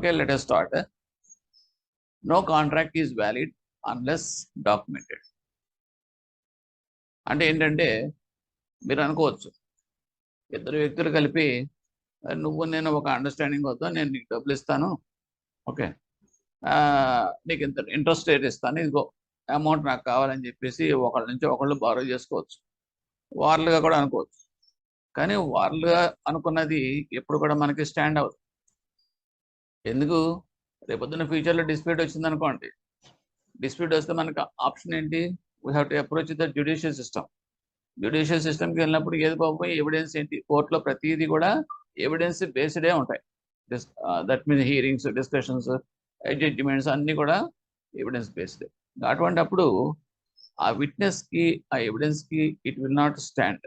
Okay, let us start. No contract is valid unless documented. అంటే ఏంటంటే మీరు అనుకోవచ్చు, ఇద్దరు వ్యక్తులు కలిపి నువ్వు నేను ఒక అండర్స్టాండింగ్ వద్దా, నేను నీకు డబ్బులు ఇస్తాను, ఓకే, నీకు ఇంత ఇంట్రెస్ట్ రేట్ ఇస్తాను, ఇదిగో అమౌంట్ నాకు కావాలని చెప్పేసి ఒకళ్ళ నుంచి ఒకళ్ళు బారో చేసుకోవచ్చు, వార్లుగా కూడా అనుకోవచ్చు. కానీ వార్లుగా అనుకున్నది ఎప్పుడు కూడా మనకి స్టాండ్ అవ్వదు. ఎందుకు? రేపొద్దున ఫ్యూచర్లో డిస్ప్యూట్ వచ్చింది అనుకోండి, డిస్ప్యూట్ వస్తే మనకి ఆప్షన్ ఏంటి? We have to approach the judicial system. Judicial సిస్టమ్కి వెళ్ళినప్పుడు ఏది బాబోయ్ ఎవిడెన్స్ ఏంటి? కోర్టులో ప్రతిదీ కూడా ఎవిడెన్స్ బేస్డే ఉంటాయి. That means hearings, discussions, judgements అన్నీ కూడా ఎవిడెన్స్ బేస్డే. అటువంటిప్పుడు ఆ విట్నెస్కి, ఆ ఎవిడెన్స్కి it will not stand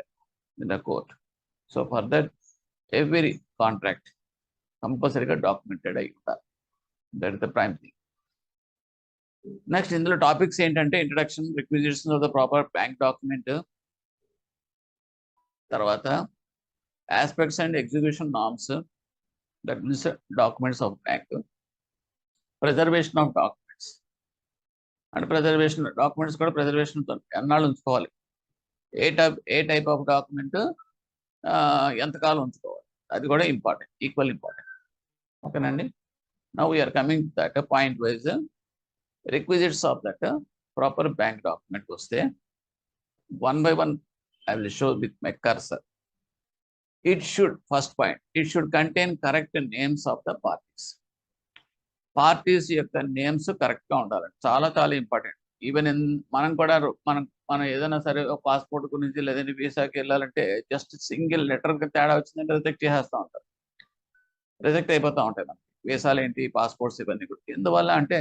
in the court. So for that every contract కంపల్సరీగా డాక్యుమెంటెడ్ అయి ఉంటారు. That is the prime thing. Next ఇందులో టాపిక్స్ ఏంటంటే introduction, requisites of the proper bank document, తర్వాత aspects and execution norms, that means documents of bank, preservation of documents. And preservation documents కూడా preservation ఎన్నాళ్ళు ఉంచుకోవాలి, ఏ type of document ఎంతకాలం ఉంచుకోవాలి, అది కూడా ఇంపార్టెంట్, ఈక్వల్ ఇంపార్టెంట్. ఓకేనండి. Now we are coming that point wise requisites of that proper bank document వస్తే one by one I will show with my cursor. It should, first point, it should contain correct names of the parties. Parties యొక్క names కరెక్ట్గా ఉండాలి, చాలా చాలా important. Even మనం కూడా మనం ఏదైనా సరే పాస్పోర్ట్ గురించి లేదంటే వీసాకి వెళ్ళాలంటే జస్ట్ సింగిల్ లెటర్కి తేడా వచ్చిందంటే రిజెక్ట్ చేసేస్తూ ఉంటారు, రిజెక్ట్ అయిపోతూ ఉంటాయి మనకి వీసాలు ఏంటి, పాస్పోర్ట్స్ ఇవన్నీ కూడా. ఎందువల్ల అంటే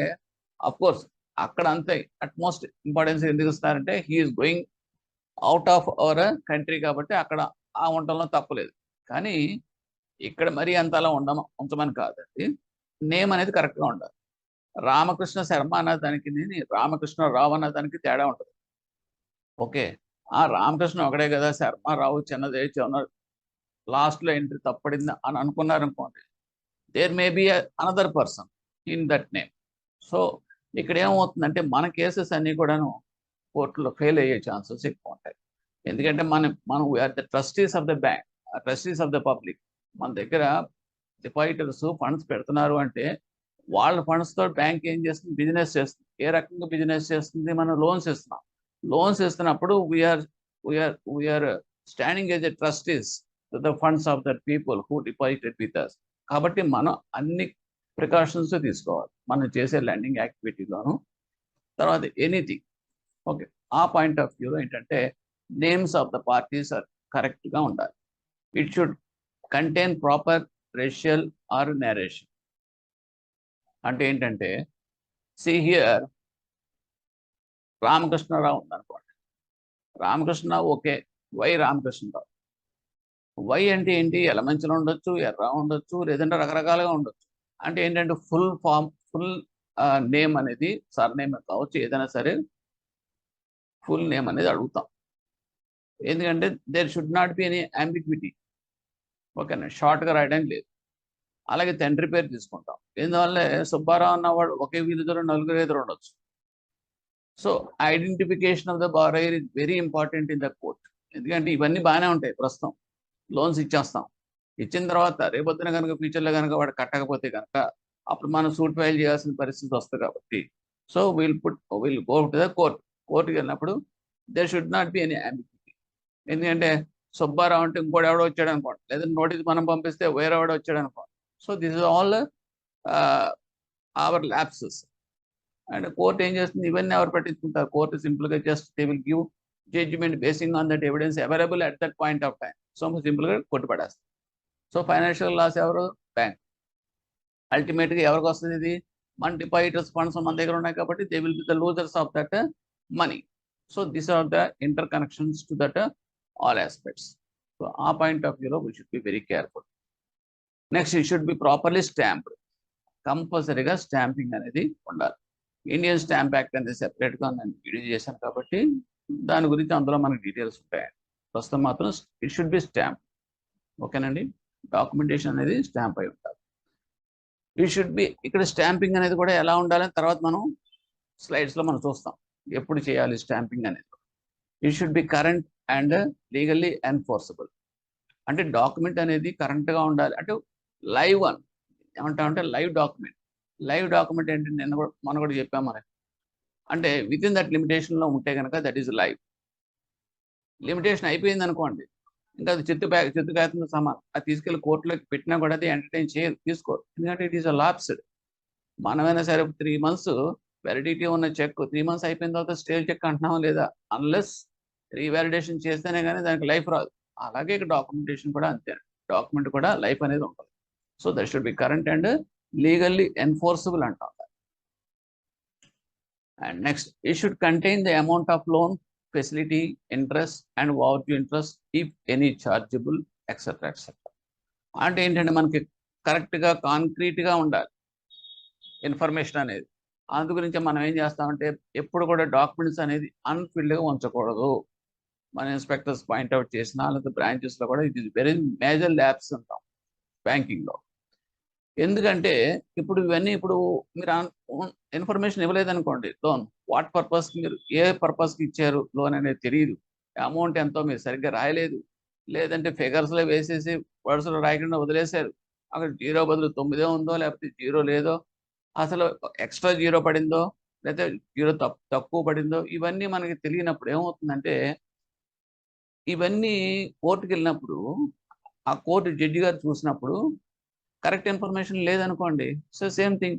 అఫ్కోర్స్ అక్కడ అంతే అట్మోస్ట్ ఇంపార్టెన్స్ ఎందుకు ఇస్తున్నారంటే he is going out of our country కాబట్టి అక్కడ ఆ ఉండటంలో తప్పులేదు. కానీ ఇక్కడ మరీ అంత అలా ఉంచమని కాదండి, నేమ్ అనేది కరెక్ట్గా ఉండాలి. రామకృష్ణ శర్మ అన్న దానికి రామకృష్ణ రావు అన్న దానికి తేడా ఉంటుంది. ఓకే, ఆ రామకృష్ణ ఒకడే కదా, శర్మ రావు చిన్నదే, చిన్న లాస్ట్లో ఎంట్రీ తప్పడింది అని అనుకున్నారనుకోండి, there may be another person in that name. So ఇక్కడ ఏమవుతుందంటే మన కేసెస్ అన్నీ కూడాను కోర్టులో ఫెయిల్ అయ్యే ఛాన్సెస్ ఎక్కువ ఉంటాయి. ఎందుకంటే మనం we are the trustees of the bank, trustees of the public. మన దగ్గర డిపాజిటర్స్ ఫండ్స్ పెడుతున్నారు అంటే వాళ్ళ ఫండ్స్తో బ్యాంక్ ఏం చేస్తుంది? బిజినెస్ చేస్తుంది. ఏ రకంగా బిజినెస్ చేస్తుంది? మనం లోన్స్ ఇస్తున్నాం. లోన్స్ ఇస్తున్నప్పుడు we are standing as a trustees the funds of that people who deposited with us. కాబట్టి మనం అన్ని ప్రికాషన్స్ తీసుకోవాలి మనం చేసే లెండింగ్ యాక్టివిటీలోను. తర్వాత ఎనీథింగ్, ఓకే, ఆ పాయింట్ ఆఫ్ వ్యూలో ఏంటంటే names of the parties are కరెక్ట్గా ఉండాలి. It should contain proper rational or narration. అంటే ఏంటంటే సి హియర్ రామకృష్ణరావు ఉందనుకోండి, Ramakrishnarao okay, Y Ramakrishnarao. Y అంటే ఏంటి? ఎలమంచిలో ఉండొచ్చు, ఎర్ర ఉండొచ్చు, లేదంటే రకరకాలుగా ఉండొచ్చు. అంటే ఏంటంటే ఫుల్ నేమ్ అనేది, సర్ నేమ్ కావచ్చు, ఏదైనా సరే ఫుల్ నేమ్ అనేది అడుగుతాం. ఎందుకంటే there should not be any ambiguity. ఓకేనా, షార్ట్గా రాయడానికి లేదు. అలాగే తండ్రి పేరు తీసుకుంటాం. ఎందువల్ల సుబ్బారావు అన్నవాడు ఒకే వీధిలో నలుగురు ఎదురు ఉండొచ్చు. So identification of the borrower is very important in the court. ఎందుకంటే ఇవన్నీ బాగానే ఉంటాయి, ప్రస్తుతం లోన్స్ ఇచ్చేస్తాం, ఇచ్చిన తర్వాత రేపొద్దున కనుక ఫ్యూచర్లో కనుక వాడు కట్టకపోతే కనుక అప్పుడు మనం సూట్ ఫైల్ చేయాల్సిన పరిస్థితి వస్తుంది. కాబట్టి so will go to the కోర్టుకి వెళ్ళినప్పుడు there should not be any ambiguity. ఎందుకంటే సుబ్బారావు అంటే ఇంకోటి ఎవడో వచ్చాడు అనుకోండి, లేదంటే నోటీస్ మనం పంపిస్తే వేరేవాడు వచ్చాడు అనుకోండి. So this is all our lapses. And court ఏం చేస్తుంది? ఇవన్నీ ఎవరు పట్టించుకుంటారు? కోర్టు సింపుల్గా just they will give judgement basing on that evidence available at that point of time. So సింపుల్గా కొట్టు పడేస్తారు. సో ఫైనాన్షియల్ లాస్ ఎవరు? బ్యాంక్. అల్టిమేట్గా ఎవరికి వస్తుంది ఇది? మన డిపాజిటర్స్ ఫండ్స్ మన దగ్గర ఉన్నాయి కాబట్టి they will be the losers of that money. So this are the interconnections to that all aspects. So ఆ పాయింట్ ఆఫ్ వ్యూలో we should be very careful. Next it should be properly stamped. కంపల్సరీగా stamping అనేది ఉండాలి. Indian stamp act అనేది సెపరేట్గా నేను video చేశాను కాబట్టి దాని గురించి అందులో మనకి డీటెయిల్స్ ఉంటాయండి. ప్రస్తుతం మాత్రం ఇట్ షుడ్ బి స్టాంప్. ఓకేనండి, డాక్యుమెంటేషన్ అనేది స్టాంప్ అయి ఉండాలి. ఈ షుడ్ బి ఇక్కడ స్టాంపింగ్ అనేది కూడా ఎలా ఉండాలని తర్వాత మనం స్లైడ్స్లో మనం చూస్తాం ఎప్పుడు చేయాలి స్టాంపింగ్ అనేది. ఈ should be current and legally enforceable. అంటే డాక్యుమెంట్ అనేది కరెంట్గా ఉండాలి. అంటే లైవ్ అని ఏమంటామంటే లైవ్ డాక్యుమెంట్. లైవ్ డాక్యుమెంట్ ఏంటి నేను కూడా మనం కూడా చెప్పాం మనకి. అంటే విత్ ఇన్ దట్ లిమిటేషన్లో ఉంటే కనుక దట్ ఈజ్ లైవ్. లిమిటేషన్ అయిపోయింది అనుకోండి, ఇంకా అది చెత్త కాగితంతో సమానం. అది తీసుకెళ్లి కోర్టులోకి పెట్టినా కూడా అది ఎంటర్టైన్ చేయదు, తీసుకోరు. ఎందుకంటే ఇట్ ఈస్ అ లాప్స్డ్. మనమైనా సరే 3 months వ్యాలిడిటీ ఉన్న చెక్ 3 months అయిపోయిన తర్వాత స్టేల్ చెక్ అంటున్నామా లేదా? అన్లెస్ రీవాలిడేషన్ చేస్తేనే కానీ దానికి లైఫ్ రాదు. అలాగే ఇక్కడ డాక్యుమెంటేషన్ కూడా అంతే. డాక్యుమెంట్ కూడా లైఫ్ అనేది ఉంటుంది. So that should be current and legally enforceable అంటాం. And next, it should contain the amount of loan, facility, interest and over interest if any chargeable etcetera etcetera. అంటే ఏంటంటే మనకి కరెక్ట్గా కాంక్రీట్గా ఉండాలి ఇన్ఫర్మేషన్ అనేది. అందు గురించి మనం ఏం చేస్తామంటే ఎప్పుడు కూడా డాక్యుమెంట్స్ అనేది అన్ఫిల్డ్గా ఉంచకూడదు. మన ఇన్స్పెక్టర్స్ పాయింట్అవుట్ చేసిన లేదా బ్రాంచెస్లో కూడా ఇది వెరీ మేజర్ ల్యాబ్స్ అంటాం బ్యాంకింగ్లో. ఎందుకంటే ఇప్పుడు ఇవన్నీ ఇప్పుడు మీరు ఇన్ఫర్మేషన్ ఇవ్వలేదనుకోండి, లోన్ వాట్ పర్పస్కి మీరు ఏ పర్పస్కి ఇచ్చారు లోన్ అనేది తెలియదు, అమౌంట్ ఎంతో మీరు సరిగ్గా రాయలేదు, లేదంటే ఫిగర్స్లో వేసేసి వర్డ్స్లో రాయకుండా వదిలేశారు, అక్కడ 0 బదులు 9 ఉందో లేకపోతే 0 లేదో, అసలు ఎక్స్ట్రా 0 పడిందో లేకపోతే 0 తక్కువ పడిందో, ఇవన్నీ మనకి తెలియనప్పుడు ఏమవుతుందంటే ఇవన్నీ కోర్టుకి వెళ్ళినప్పుడు ఆ కోర్టు జడ్జి గారు చూసినప్పుడు కరెక్ట్ ఇన్ఫర్మేషన్ లేదనుకోండి, సో సేమ్ థింగ్,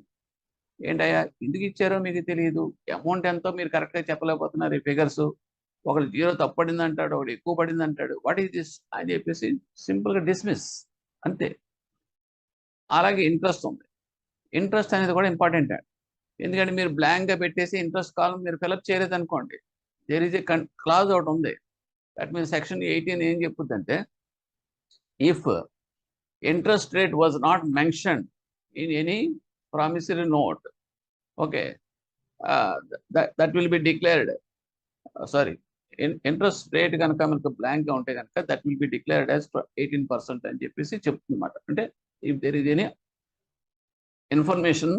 ఏంటయ్యా ఎందుకు ఇచ్చారో మీకు తెలియదు, అమౌంట్ ఎంతో మీరు కరెక్ట్గా చెప్పలేకపోతున్నారు, ఈ ఫిగర్స్, ఒకడు 0 తప్పు పడింది అంటాడు, ఒకడు ఎక్కువ పడింది అంటాడు, వాట్ ఈస్ దిస్ అని చెప్పేసి సింపుల్గా డిస్మిస్ అంతే. అలాగే ఇంట్రెస్ట్ ఉంది. ఇంట్రెస్ట్ అనేది కూడా ఇంపార్టెంట్ అండి. ఎందుకంటే మీరు బ్లాంక్గా పెట్టేసి ఇంట్రెస్ట్ కాలం మీరు ఫిలప్ చేయలేదు అనుకోండి, దేర్ ఈజ్ ఏ క్లాజ్ ఒకటి ఉంది. దట్ మీన్స్ సెక్షన్ 18 ఏం చెప్పుద్దంటే, if interest rate was not mentioned in any promissory note, okay, that will be declared, interest rate కనుక మనకు బ్లాంక్ గా ఉంటే కనుక that will be declared as 18% అని చెప్పేసి చెప్తుందన్నమాట. అంటే if there is any information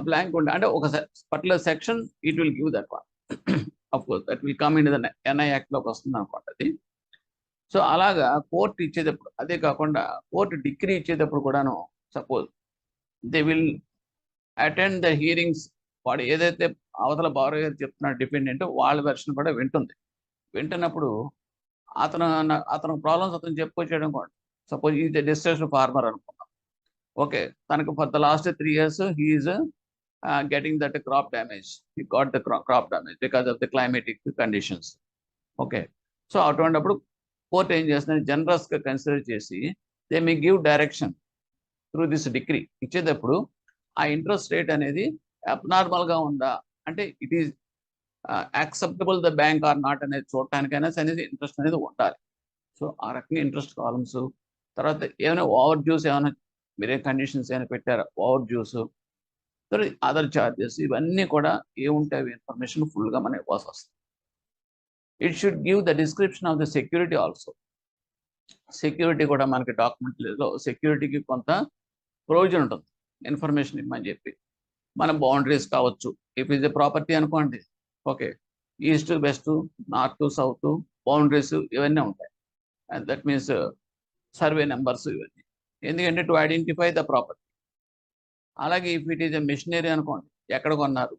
blank ఉంటే అంటే ఒక particular section it will give that one. Of course that will come into the NI Act లోకి వస్తుంది అనుకోండి అది. సో అలాగా కోర్టు ఇచ్చేటప్పుడు, అదే కాకుండా కోర్టు డిగ్రీ ఇచ్చేటప్పుడు కూడాను suppose they will attend the hearings, వాడు ఏదైతే అవతల బారో గారు చెప్తున్నాడు డిపెండెంట్ వాళ్ళ వెర్షన్ కూడా వింటున్నప్పుడు అతను ప్రాబ్లమ్స్ అతను చెప్పుకొచ్చాడు అనుకోండి. Suppose is the distressed farmer అనుకున్నాం, ఓకే, తనకు for the last 3 years he's getting that crop damage, he got the crop damage because of the climatic conditions, okay. So అటువంటిప్పుడు కోర్టు ఏం చేస్తుంది, జనరస్గా కన్సిడర్ చేసి they may give direction through this degree ఇచ్చేటప్పుడు ఆ interest rate అనేది అబ్నార్మల్గా ఉందా, అంటే it is acceptable the bank or not అనేది చూడటానికైనా అనేది ఇంట్రెస్ట్ అనేది ఉండాలి. సో ఆ రకంగా ఇంట్రెస్ట్ కాలమ్స్, తర్వాత ఏమైనా ఓవర్ డ్యూస్, ఏమైనా మీరే కండిషన్స్ ఏమైనా పెట్టారా, ఓవర్ డ్యూస్, తర్వాత అదర్ ఛార్జెస్, ఇవన్నీ కూడా ఏముంటాయి అవి ఇన్ఫర్మేషన్ ఫుల్గా మనం ఇవ్వాల్సి వస్తుంది. It should give the description of the security also. Security కూడా మనకి డాక్యుమెంట్లో సెక్యూరిటీకి కొంత ప్రొవిజన్ ఉంటుంది, ఇన్ఫర్మేషన్ ఇవ్వమని చెప్పి. మన బౌండరీస్ కావచ్చు, ఇఫ్ ఈజ్ ఎ ప్రాపర్టీ అనుకోండి, okay, east west north south boundaries ఇవన్నీ ఉంటాయి. And that means survey numbers ఇవన్నీ, ఎందుకంటే టు ఐడెంటిఫై ద ప్రాపర్టీ. అలాగే if it is a machinery అనుకోండి, ఎక్కడ కొన్నారు,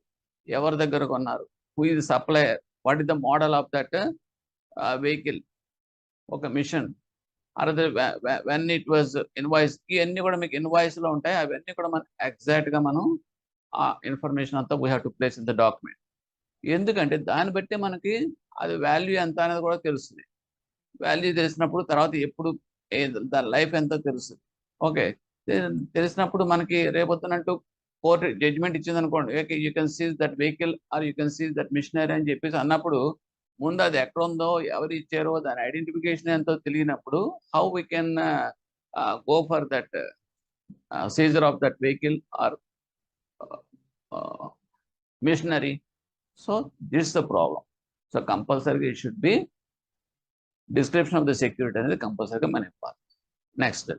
ఎవరి దగ్గర కొన్నారు, who is supplier, what is the model of that vehicle, ఒక machine, other when it was invoice, ఇవన్నీ కూడా మీకు ఇన్వాయిస్లో ఉంటాయి. అవన్నీ కూడా మనం ఎగ్జాక్ట్గా మనం ఆ ఇన్ఫర్మేషన్ అంతా we have to place in the document. ఎందుకంటే దాన్ని బట్టి మనకి అది వాల్యూ ఎంత అనేది కూడా తెలుస్తుంది. వాల్యూ తెలిసినప్పుడు తర్వాత ఎప్పుడు దాని లైఫ్ ఎంతో తెలుస్తుంది, ఓకే. తెలిసినప్పుడు మనకి రేపొద్దునంటూ కోర్టు జడ్జిమెంట్ ఇచ్చింది అనుకోండి, okay, you can seize that vehicle or you can seize that machinery అని చెప్పేసి అన్నప్పుడు ముందు అది ఎక్కడ ఉందో, ఎవరు ఇచ్చారో, దాని ఐడెంటిఫికేషన్ ఎంతో తెలియనప్పుడు how we can go for that seizure of that vehicle or machinery. So this the problem. So కంపల్సరీగా it should be description of the security అనేది కంపల్సరీగా మనం ఇవ్వాలి. Next,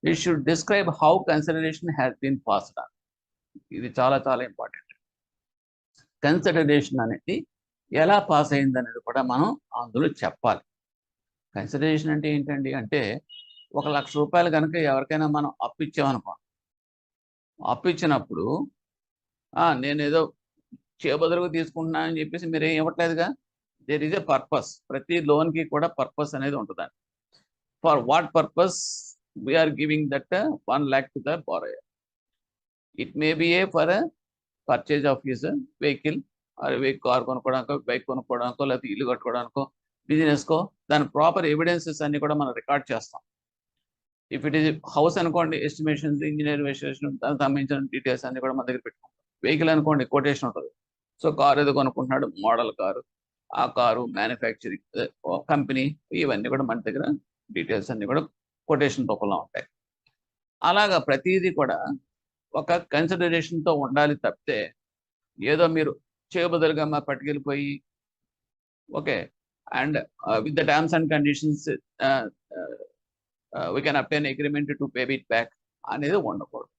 you should describe how consideration has been passed on. ఇది చాలా చాలా important. Consideration అనేది ఎలా పాస్ అయింది అనేది కూడా మనం అందులో చెప్పాలి. కన్సిడరేషన్ అంటే ఏంటండి అంటే, ₹1,00,000 కనుక ఎవరికైనా మనం అప్పు ఇచ్చామనుకో, అప్పు ఇచ్చినప్పుడు నేనేదో చేబదులుగా తీసుకుంటున్నానని చెప్పేసి మీరేం ఇవ్వట్లేదుగా. There is a purpose. ప్రతి లోన్‌కి కూడా పర్పస్ అనేది ఉంటదండి. For what purpose we are giving that 1 lakh to the borrower. It may be for a purchase of his vehicle or car కొనుక్కోవడానికో, బైక్ కొనుక్కోవడానికో, లేకపోతే ఇల్లు కట్టుకోవడానికో, బిజినెస్‌కో, దాని ప్రాపర్ ఎవిడెన్సెస్ అన్ని కూడా మనం రికార్డ్ చేస్తాం. ఇఫ్ ఇట్ ఈజ్ హౌస్ అనుకోండి, ఎస్టిమేషన్స్, ఇంజినీర్ ఎస్టిమేషన్, దానికి సంబంధించిన డీటెయిల్స్ అన్ని కూడా మన దగ్గర పెట్టుకుంటాం. వెహికల్ అనుకోండి, కొటేషన్ ఉంటుంది. సో కారు ఏదో కొనుక్కుంటున్నాడు, మోడల్ కారు, ఆ కారు మ్యానుఫ్యాక్చరింగ్ కంపెనీ, ఇవన్నీ కూడా మన దగ్గర డీటెయిల్స్ అన్ని కూడా కొటేషన్ రూపంలో ఉంటాయి. అలాగా ప్రతిదీ కూడా ఒక కన్సిడరేషన్‌తో ఉండాలి తప్పితే, ఏదో మీరు చేయబదులుగా పట్టుకెళ్ళిపోయి okay. And with the terms and conditions we can obtain agreement to pay it back అనేది ఉండకూడదు.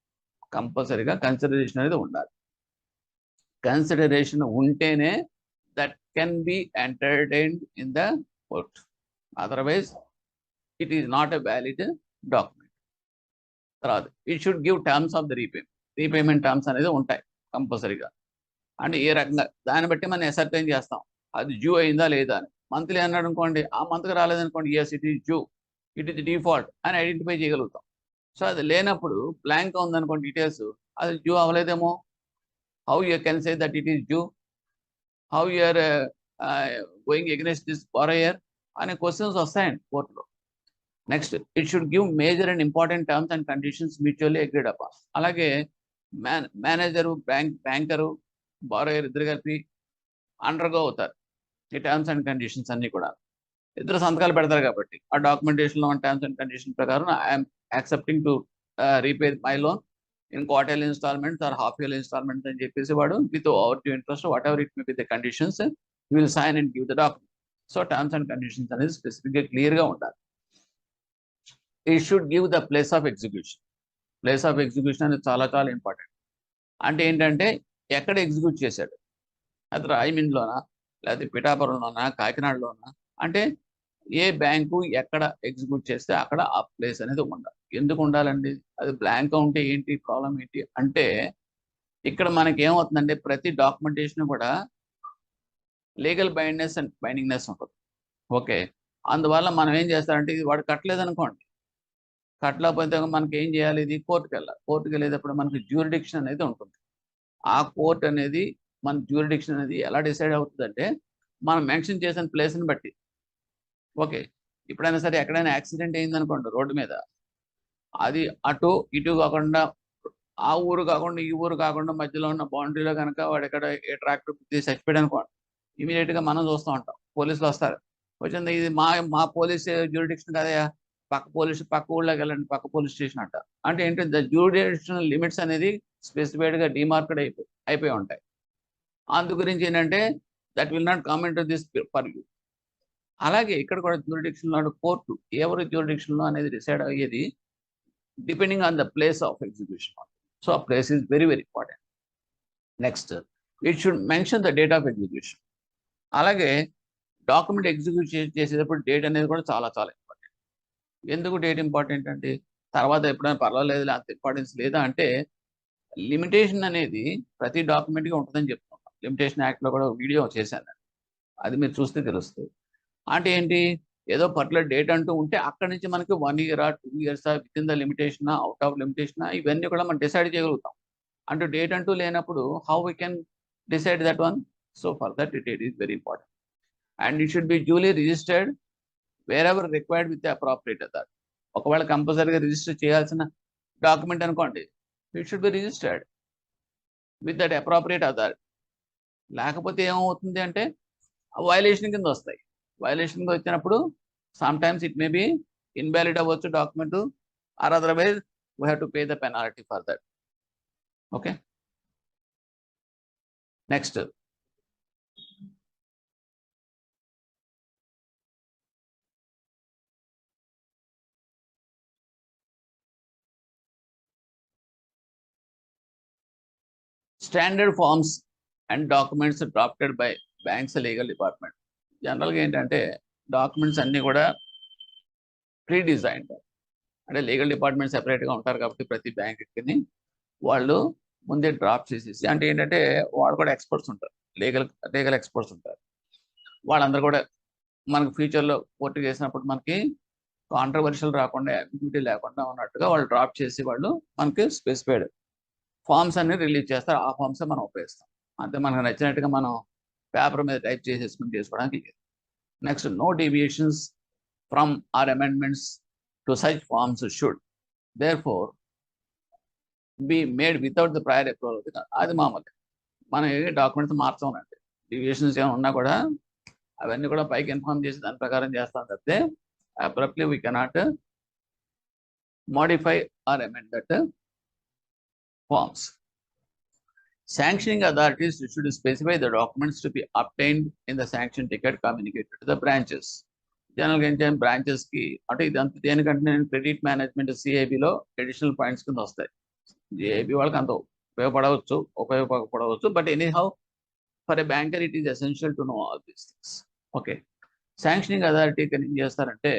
కంపల్సరీగా కన్సిడరేషన్ అనేది ఉండాలి. కన్సిడరేషన్ ఉంటేనే that can be entertained in the court. Otherwise it is not a valid document. తర్వాత it should give terms of the repayment terms అనేది ఉంటాయి కంపల్సరీగా. అంటే ఏ రకంగా దాన్ని బట్టి మనం అసర్టైన్ చేస్తాం అది డ్యూ అయిందా లేదా అని. మంత్లీ అన్నాడు అనుకోండి, ఆ మంత్కి రాలేదనుకోండి, yes it is due, it is default అని ఐడెంటిఫై చేయగలుగుతాం. సో అది లేనప్పుడు బ్లాంక్ ఉందనుకోండి డీటెయిల్స్, అది డ్యూ అవ్వలేదేమో, how you can say that it is due, how you are going against this borrower అనే క్వశ్చన్స్ వస్తాయండి కోర్టులో. Next it should give major and important terms and conditions mutually agreed upon. అలాగే manager, banker, borrower ఇద్దరు కలిపి undergo అవుతారు ఈ terms and conditions అన్ని కూడా. ఇద్దరు సంతకాలు పెడతారు కాబట్టి ఆ డాక్యుమెంటేషన్లో ఉన్న టర్మ్స్ అండ్ కండిషన్ ప్రకారం I'm accepting to repay my loan in quarterly instalments or half yearly instalments అని చెప్పేసి వాడు with over to interest whatever it may be the conditions will sign and give the document. So terms and conditions అనేది స్పెసిఫిక్గా క్లియర్గా ఉండాలి. It should give the place of execution. Place of execution అనేది చాలా చాలా important. అంటే ఏంటంటే ఎక్కడ ఎగ్జిక్యూట్ చేశాడు, అది రాయమండ్రిలోనా, లేకపోతే పిఠాపురంలోనా, కాకినాడలోనా, అంటే ఏ బ్యాంకు ఎక్కడ ఎగ్జిక్యూట్ చేస్తే అక్కడ ఆ ప్లేస్ అనేది ఉండాలి. ఎందుకు ఉండాలండి? అది బ్లాంక్ ఉంటే ఏంటి ప్రాబ్లం ఏంటి అంటే, ఇక్కడ మనకి ఏమవుతుందంటే ప్రతి డాక్యుమెంటేషన్ కూడా లీగల్ బైండ్నెస్ అండ్ బైండింగ్నెస్ ఉంటుంది. ఓకే, అందువల్ల మనం ఏం చేస్తారంటే ఇది వాడు కట్టలేదనుకోండి, కట్టలేకపోతే మనకి ఏం చేయాలి, ఇది కోర్టుకు వెళ్ళాలి. కోర్టుకు వెళ్ళేటప్పుడు మనకి జ్యూరిడిక్షన్ అనేది ఉంటుంది. ఆ కోర్ట్ అనేది మన జ్యూరిడిక్షన్ అనేది ఎలా డిసైడ్ అవుతుందంటే మనం మెన్షన్ చేసిన ప్లేస్ని బట్టి. ఓకే, ఎప్పుడైనా సరే ఎక్కడైనా యాక్సిడెంట్ అయిందనుకోండి రోడ్డు మీద, అది అటు ఇటు కాకుండా ఆ ఊరు కాకుండా ఈ ఊరు కాకుండా మధ్యలో ఉన్న బౌండరీలో కనుక వాడు ఎక్కడ ఏ ట్రాక్టర్ చచ్చిపోయాడు అనుకోండి, ఇమీడియట్గా మనం చూస్తూ ఉంటాం, పోలీసులు వస్తారు, వచ్చింది ఇది మా పోలీస్ జ్యూరిడిక్షన్ కదయా, పక్క ఊళ్ళోకి వెళ్ళండి, పక్క పోలీస్ స్టేషన్ అంట. అంటే ఏంటి, ద జ్యూరిడిక్షనల్ లిమిట్స్ అనేది స్పెసిఫైడ్గా డిమార్కెడ్ అయిపోయి ఉంటాయి. అందు గురించి ఏంటంటే that will not come into this for you. అలాగే ఇక్కడ కూడా జ్యూరిడిక్షన్ కోర్టు ఎవరి జ్యూరిడిక్షన్ అనేది డిసైడ్ అయ్యేది depending on the place of execution. So ఆ place is very very important. Next it should mention the date of execution. అలాగే document execute చేసేటప్పుడు date అనేది కూడా చాలా చాలా ఇంపార్టెంట్. ఎందుకు డేట్ ఇంపార్టెంట్ అంటే, తర్వాత ఎప్పుడైనా పర్వాలేదు అంత ఇంపార్టెన్స్ లేదా అంటే, లిమిటేషన్ అనేది ప్రతి డాక్యుమెంట్గా ఉంటుందని చెప్తున్నాం. లిమిటేషన్ యాక్ట్లో కూడా వీడియో చేశాను, అది మీరు చూస్తే తెలుస్తుంది. అంటే ఏంటి, ఏదో పర్టికులర్ డేట్ అంటూ ఉంటే అక్కడి నుంచి మనకి 1 year 2 years with in the limitation, out of limitation, ఇవన్నీ కూడా మనం డిసైడ్ చేయగలుగుతాం. అంటూ డేట్ అంటూ లేనప్పుడు how we can decide that one. So for that date is very important and it should B duly registered wear ever required with the appropriate authority. ఒకవేళ కంపల్సరీగా register చేయాల్సిన డాక్యుమెంట్ అనుకోండి, it should be registered with that appropriate authority. లేకపోతే ఏమవుతుంది అంటే violation కింద వస్తాయి. Violation కింద వచ్చినప్పుడు sometimes it may be invalid అవ్వచ్చు document, or otherwise we have to pay the penalty for that. Okay, next standard forms and documents drafted by banks legal department. జనరల్గా ఏంటంటే డాక్యుమెంట్స్ అన్నీ కూడా pre designed, అంటే legal department సెపరేట్గా ఉంటారు కాబట్టి ప్రతి బ్యాంక్కి వాళ్ళు ముందే డ్రాఫ్ట్ చేసేసి, అంటే ఏంటంటే వాళ్ళు కూడా ఎక్స్పర్ట్స్ ఉంటారు, లీగల్ ఎక్స్పర్ట్స్ ఉంటారు. వాళ్ళందరూ కూడా మనకు ఫ్యూచర్లో కోర్టు చేసినప్పుడు మనకి కాంట్రవర్షియల్ రాకుండా, అంబిగ్యూటీ లేకుండా ఉన్నట్టుగా వాళ్ళు డ్రాఫ్ట్ చేసి వాళ్ళు మనకి స్పెసిఫైడ్ ఫార్మ్స్ అన్ని రిలీజ్ చేస్తారు. ఆ ఫార్మ్స్ మనం ఉపయోగిస్తాం. అంతే, మనకు నచ్చినట్టుగా మనం పేపర్ మీద టైప్ చేసేసుకుని చేసుకోవడానికి లేదు. Next, no deviations from or amendments to such forms should therefore be made without the prior approval. అది మామూలు, మనం ఏ డాక్యుమెంట్స్ మార్చామనండి, డీవియేషన్స్ ఏమైనా ఉన్నా కూడా అవన్నీ కూడా పైకి ఇన్ఫార్మ్ చేసి దాని ప్రకారం చేస్తాం తప్పితే abruptly we cannot modify or amend that forms. Sanctioning authorities should specify the documents to be obtained in the sanction ticket communicated to the branches. General ఏంటంటే బ్రాంచెస్ కి, అంటే ఇదంతా దేనికంటే నేను క్రెడిట్ మేనేజ్మెంట్ సిఐబిలో అడిషనల్ పాయింట్స్ కింద వస్తాయి. CIB వాళ్ళకి అంత ఉపయోగపడవచ్చు, but anyhow for a banker it is essential to know all these things. Okay, sanctioning authority ఏం చేస్తారంటే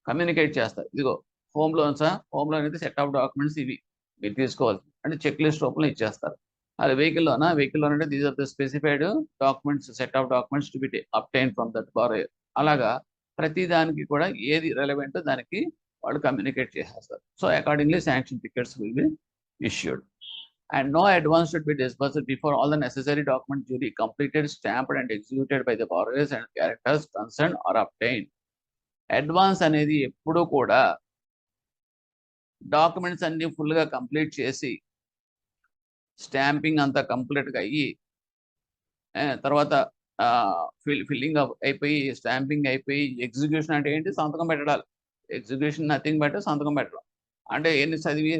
కమ్యూనికేట్ చేస్తారు. ఇదిగో హోమ్ లోన్సా, హోమ్ లోన్ అయితే సెట్ ఆఫ్ డాక్యుమెంట్స్ ఇవి మీరు తీసుకోవాలి అంటే చెక్ లిస్ట్ రూపంలో ఇచ్చేస్తారు. అది వెహికల్ లోన్ అంటే these are the specified documents, set of documents to be obtain from that borrower. అలాగా ప్రతి దానికి కూడా ఏది రెలవెంట్ దానికి వాళ్ళు కమ్యూనికేట్ చేసేస్తారు. So accordingly sanction tickets will be issued. And no advance should be disbursed before all the necessary documents duly completed, stamped and executed by the borrowers and guarantors concerned are obtained. Advance అనేది ఎప్పుడూ కూడా documents అన్ని ఫుల్గా complete చేసి stamping అంతా కంప్లీట్గా అయ్యి తర్వాత ఫిల్లింగ్ అయిపోయి స్టాంపింగ్ అయిపోయి ఎగ్జిక్యూషన్ అంటే ఏంటి, సంతకం పెట్టడాలి. ఎగ్జిక్యూషన్ నథింగ్ బట్ సంతకం పెట్టడం. అంటే ఎన్ని చదివి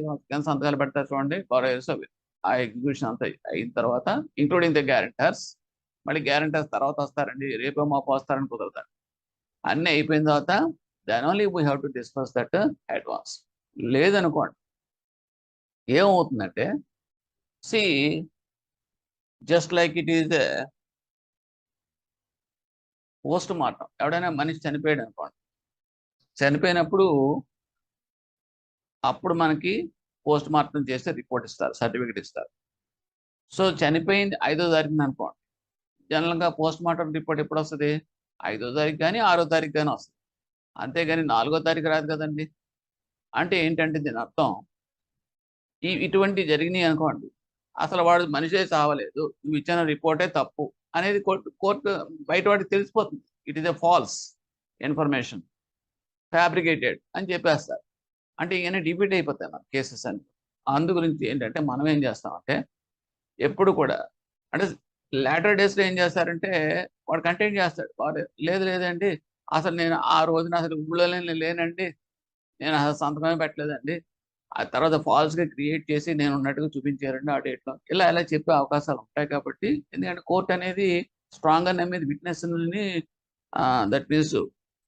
సంతకాలు పెడతారు చూడండి బారోయర్స్, అవి ఆ ఎగ్జిక్యూషన్ అంతా అయిన తర్వాత ఇంక్లూడింగ్ ద గ్యారెంటర్స్. మళ్ళీ గ్యారెంటర్స్ తర్వాత వస్తారండి, రేపో మాపో వస్తారని కుదరదు. అన్నీ అయిపోయిన తర్వాత then only we have to discuss that advance. లేదనుకోండి ఏమవుతుందంటే, see just like it is post mortem. ఎవడైనా మనిషి చనిపోయాడు అనుకోండి, చనిపోయినప్పుడు అప్పుడు మనకి పోస్ట్ మార్టం చేస్తే రిపోర్ట్ ఇస్తారు, సర్టిఫికెట్ ఇస్తారు. సో చనిపోయింది 5వ తారీఖున అనుకోండి, జనరల్గా పోస్ట్ మార్టం రిపోర్ట్ ఎప్పుడు వస్తుంది, 5వ తారీఖు కానీ 6వ తారీఖు కానీ వస్తుంది. అంతేగాని 4వ తారీఖు రాదు కదండి. అంటే ఏంటంటే దీని అర్థం, ఇటువంటి జరిగినాయి అనుకోండి, అసలు వాడు మనిషే చావలేదు, నువ్వు ఇచ్చిన రిపోర్టే తప్పు అనేది కోర్టు బయట వాడికి తెలిసిపోతుంది. It is a false information, fabricated అని చెప్పేస్తారు. అంటే ఇవన్నీ డిఫీట్ అయిపోతాయి మన కేసెస్ అని. అందు గురించి ఏంటంటే మనం ఏం చేస్తామంటే ఎప్పుడు కూడా, అంటే లేటర్ డేస్లో ఏం చేస్తారంటే వాడు కంటెంట్ చేస్తాడు, వాడు లేదండి అసలు నేను ఆ రోజున అసలు ఊళ్ళోనే లేనండి, నేను అసలు సంతకమే పెట్టలేదండి, ఆ తర్వాత ఫాల్స్గా క్రియేట్ చేసి నేను ఉన్నట్టుగా చూపించారండి ఆ డేట్లో, ఇలా చెప్పే అవకాశాలు ఉంటాయి. కాబట్టి ఎందుకంటే కోర్ట్ అనేది స్ట్రాంగ్గా నమ్మేది విట్నెస్ని, దట్ మీన్స్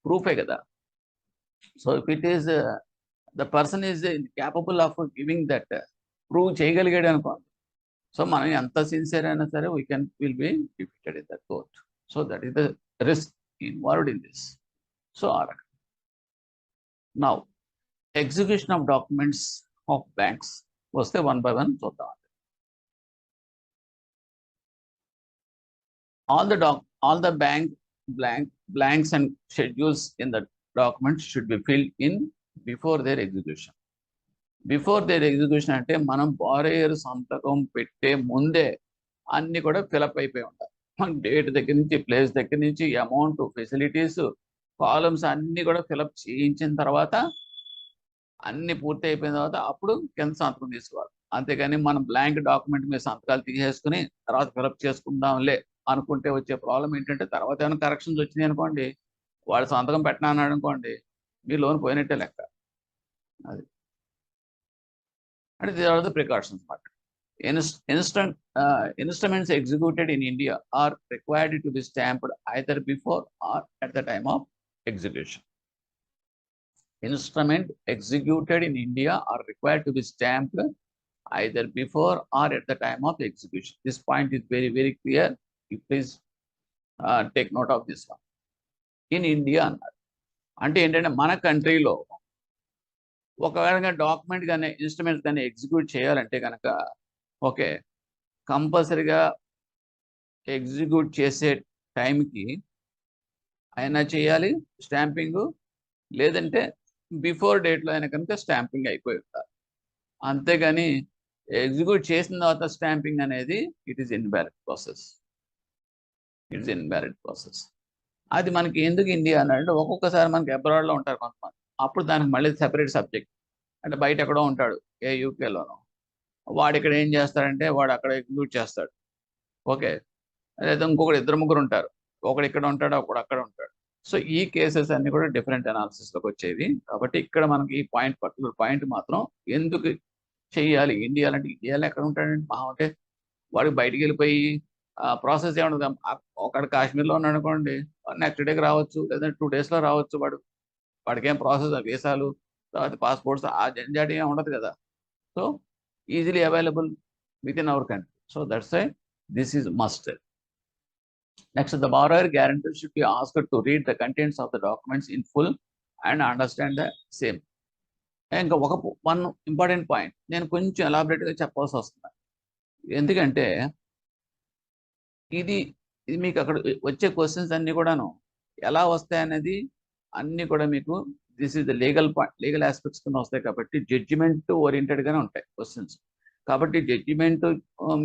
ప్రూఫే కదా. So if it is the person is capable of giving that, prove చేయగలిగాడు అనుకోండి, సో మనం ఎంత సిన్సియర్ అయినా సరే will be defeated in that court. So that is the risk involved in this. So now execution of documents of banks వస్తే one by one చూద్దాం. all the blanks and schedules in the documents should be filled in before their execution. Before their execution అంటే మనం borrower సంతకం పెట్టే ముందే అన్ని కూడా fill up అయిపోయి ఉంటాయి. డేట్ దగ్గర నుంచి, ప్లేస్ దగ్గర నుంచి, అమౌంట్, ఫెసిలిటీస్, కాలమ్స్ అన్ని కూడా ఫిలప్ చేయించిన తర్వాత, అన్ని పూర్తి అయిపోయిన తర్వాత అప్పుడు కింద సంతకం తీసుకోవాలి. అంతేగాని మనం బ్లాంక్ డాక్యుమెంట్ మీద సంతకాలు తీసేసుకుని తర్వాత ఫిలప్ చేసుకుందాంలే అనుకుంటే వచ్చే ప్రాబ్లం ఏంటంటే, తర్వాత ఏమైనా కరెక్షన్స్ వచ్చినాయి అనుకోండి, వాడు సంతకం పెట్టినా అన్నాడు అనుకోండి, మీ లోన్ పోయినట్టే లెక్క. అది అంటే దీస్ ఆర్ ద ప్రికాషన్స్ అన్నమాట. Instruments executed in India are required to be stamped either before or at the time of execution. Instrument executed in India are required to be stamped either before or at the time of execution. This point is very, very clear. You please take note of this one. In India అన్నారు అంటే ఏంటంటే మన కంట్రీలో ఒకవేళ document కానీ instruments కానీ execute చేయాలంటే కనుక ఓకే కంపల్సరీగా ఎగ్జిక్యూట్ చేసే టైంకి అయినా చేయాలి స్టాంపింగ్, లేదంటే బిఫోర్ డేట్లో అయినా కనుక స్టాంపింగ్ అయిపోయి ఉండాలి. అంతేగాని ఎగ్జిక్యూట్ చేసిన తర్వాత స్టాంపింగ్ అనేది it is invalid process. It's invalid process. అది మనకి ఎందుకు ఇండియా అన్నాడు, ఒక్కొక్కసారి మనకి అబ్రాడ్లో ఉంటారు కొంతమంది, అప్పుడు దానికి మళ్ళీ సెపరేట్ సబ్జెక్ట్. అంటే బయట ఎక్కడో ఉంటాడు, ఏ యూకేలోనో, వాడు ఇక్కడ ఏం చేస్తాడంటే వాడు అక్కడ ఎగ్జిక్యూట్ చేస్తాడు. ఓకే, లేదా ఇంకొకటి ఇద్దరు ముగ్గురు ఉంటారు, ఒకడు ఇక్కడ ఉంటాడు ఒకడు అక్కడ ఉంటాడు. సో ఈ కేసెస్ అన్ని కూడా డిఫరెంట్ అనాలిసిస్లోకి వచ్చేవి. కాబట్టి ఇక్కడ మనకి ఈ పాయింట్ పర్టికులర్ పాయింట్ మాత్రం ఎందుకు చెయ్యాలి ఇండియాలో అంటే, ఇండియాలో ఎక్కడ ఉంటాడంటే మా అంటే వాడికి బయటికి వెళ్ళిపోయి ప్రాసెస్ ఏమన్నా ఒకడు కాశ్మీర్లో ఉన్నాడు అనుకోండి, నెక్స్ట్ డేకి రావచ్చు, లేదా 2 డేస్లో రావచ్చు. వాడికి ఏం ప్రాసెస్ వీసాలు తర్వాత పాస్పోర్ట్స్ ఆ జంజాటి ఏమి ఉండదు కదా. So easily available with in our country. So that's why this is must. Next, the borrower guarantor should be asked to read the contents of the documents in full and understand the same. ఇంకా one important point నేను కొంచెం ఎలాబరేట్గా చెప్పాల్సి వస్తుంది. ఎందుకంటే ఇది మీకు అక్కడ వచ్చే క్వశ్చన్స్ అన్నీ కూడాను ఎలా వస్తాయనేది అన్నీ కూడా మీకు this is the legal aspects కింద వస్తాయి. కాబట్టి జడ్జిమెంట్ ఓరియంటెడ్గానే ఉంటాయి క్వశ్చన్స్. కాబట్టి జడ్జిమెంట్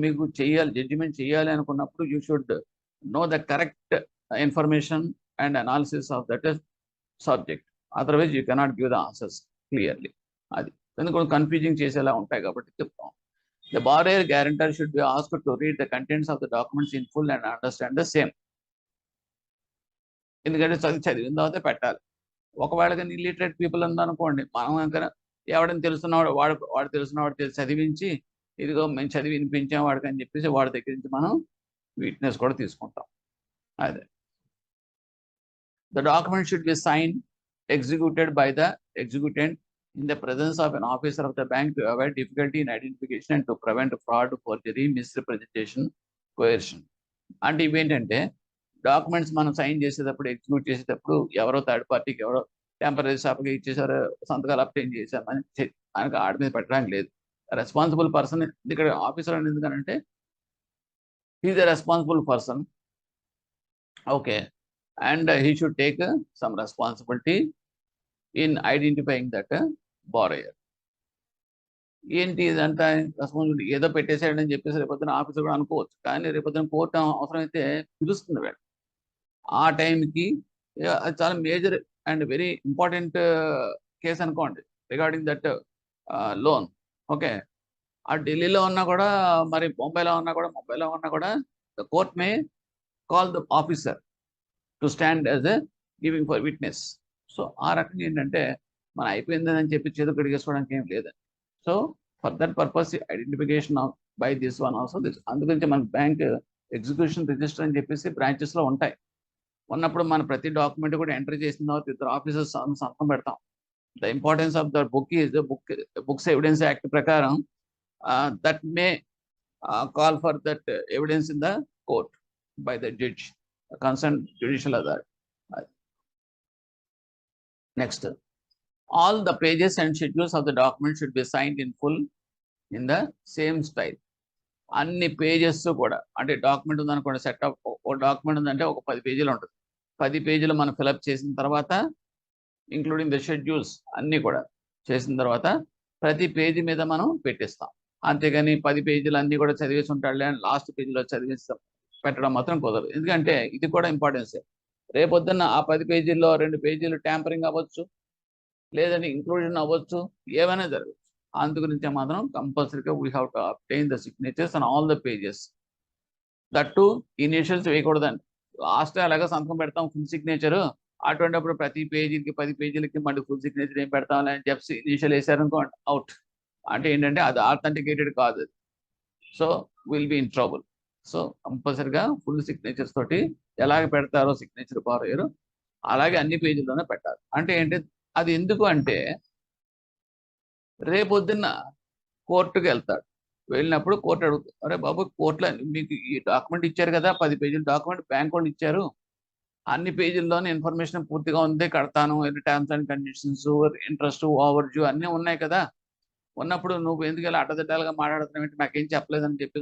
మీకు జడ్జిమెంట్ చేయాలి అనుకున్నప్పుడు you should know the correct information and analysis of that subject. Otherwise you cannot give the answers clearly. అది ఎందుకంటే కన్ఫ్యూజింగ్ చేసేలా ఉంటాయి కాబట్టి చెప్తాం. The borrower guarantor should be asked to read the contents of the documents in full and understand the same. ఎందుకంటే చదివిన తర్వాత పెట్టాలి. ఒకవేళ కానీ ఇల్లిటరేట్ పీపుల్ ఉందనుకోండి, మనం కనుక ఎవడని తెలుసున్నవాడు వాడు తెలుసున్నవాడు చదివించి ఇదిగో మేము చదివి వినిపించాం వాడికి అని చెప్పేసి వాడి దగ్గర నుంచి మనం విట్నెస్ కూడా తీసుకుంటాం. అదే the document should be signed, executed by the executant in the presence of an officer of the bank to avoid difficulty in identification and to prevent fraud, forgery, misrepresentation, coercion. అంటే ఇవేంటంటే documents మనం sign చేసేటప్పుడు execute చేసేటప్పుడు ఎవరో third పార్టీకి ఎవరో temporary షాప్కి ఇచ్చేసారో సంతకాలు అప్టైన్ చేశామని ఆయనకు ఆడి మీద పెట్టడానికి లేదు. రెస్పాన్సిబుల్ పర్సన్ ఇక్కడ ఆఫీసర్ అని ఎందుకనంటే he is a responsible person, okay, and he should take some responsibility in identifying that borrower. ఏంటి ఇదంతా రెస్పాన్సిబిలిటీ ఏదో పెట్టేసాడని చెప్పేసి రేపొద్దున ఆఫీసర్ కూడా అనుకోవచ్చు, కానీ రేపొద్దున కోర్టు అవసరమైతే పిలుస్తుంది వీడు. ఆ టైంకి అది చాలా major and very important case అనుకోండి రిగార్డింగ్ దట్ లోన్. ఓకే, ఆ ఢిల్లీలో ఉన్నా కూడా మరి ముంబైలో ఉన్నా కూడా the court may call the officer to stand as a giving for witness. So ఆ రకంగా ఏంటంటే మనం అయిపోయిందని చెప్పి చేతులు కడిగేసుకోవడానికి ఏం లేదండి. So for that purpose identification by this one also this. అందుగురించి మన బ్యాంక్ ఎగ్జిక్యూషన్ రిజిస్టర్ అని చెప్పేసి బ్రాంచెస్లో ఉంటాయి. ఉన్నప్పుడు మన ప్రతి డాక్యుమెంట్ కూడా ఎంటర్ చేసిన తర్వాత ఇద్దరు ఆఫీసర్స్ సంతకం పెడతాం. The importance of the book is books evidence act ప్రకారం that may call for that evidence in the court by the judge, concerned judicial authority. Next, all the pages and schedules of the document should be signed in full in the same style. అన్ని pages కూడా అంటే document ఉందనుకోండి, set of ఒక document ఉందంటే ఒక 10 పేజీలు ఉంటుంది. 10 పేజీలు మనం ఫిలప్ చేసిన తర్వాత ఇంక్లూడింగ్ ద షెడ్యూల్స్ అన్నీ కూడా చేసిన తర్వాత ప్రతి పేజీ మీద మనం పెట్టిస్తాం. అంతేగాని 10 పేజీలు అన్నీ కూడా చదివేసి ఉంటాడులే అని లాస్ట్ పేజీలో చదివేస్తాం పెట్టడం మాత్రం కుదరదు. ఎందుకంటే ఇది కూడా ఇంపార్టెన్సే. రేపొద్దున్న ఆ 10 పేజీల్లో 2 పేజీలు ట్యాంపరింగ్ అవ్వచ్చు, లేదంటే ఇంక్లూజన్ అవ్వచ్చు, ఏమైనా జరగచ్చు. అందుగురించే మాత్రం కంపల్సరీగా we have to obtain the signatures on all the pages. That initials వేయకూడదండి. లాస్ట్ అలాగే సంతకం పెడతాం ఫుల్ సిగ్నేచరు, అటువంటిప్పుడు ప్రతి పేజీకి 10 పేజీలకి మళ్ళీ ఫుల్ సిగ్నేచర్ ఏం పెడతాం అని చెప్పి ఇనిషియల్ వేసారనుకోండి అవుట్. అంటే ఏంటంటే అది ఆథెంటికేటెడ్ కాదు. So will be in trouble. So కంపల్సరీగా ఫుల్ సిగ్నేచర్స్ తోటి ఎలాగ పెడతారో సిగ్నేచర్ బారోయరు అలాగే అన్ని పేజీల్లోనే పెట్టాలి. అంటే ఏంటి అది ఎందుకు అంటే రేపొద్దున్న కోర్టుకు వెళ్తాడు, వెళ్ళినప్పుడు కోర్టు అడుగుతుంది, అరే బాబు కోర్టులో మీకు ఈ డాక్యుమెంట్ ఇచ్చారు కదా, 10 పేజీల డాక్యుమెంట్ బ్యాంక్ వాళ్ళు ఇచ్చారు, అన్ని పేజీల్లోనే ఇన్ఫర్మేషన్ పూర్తిగా ఉంది, కడతాను, terms and conditions, interest, over due అన్నీ ఉన్నాయి కదా, ఉన్నప్పుడు నువ్వు ఎందుకు ఇలా అడ్డదిడ్డాలుగా మాట్లాడుతున్నావు ఏంటి, నాకేం చెప్పలేదని చెప్పి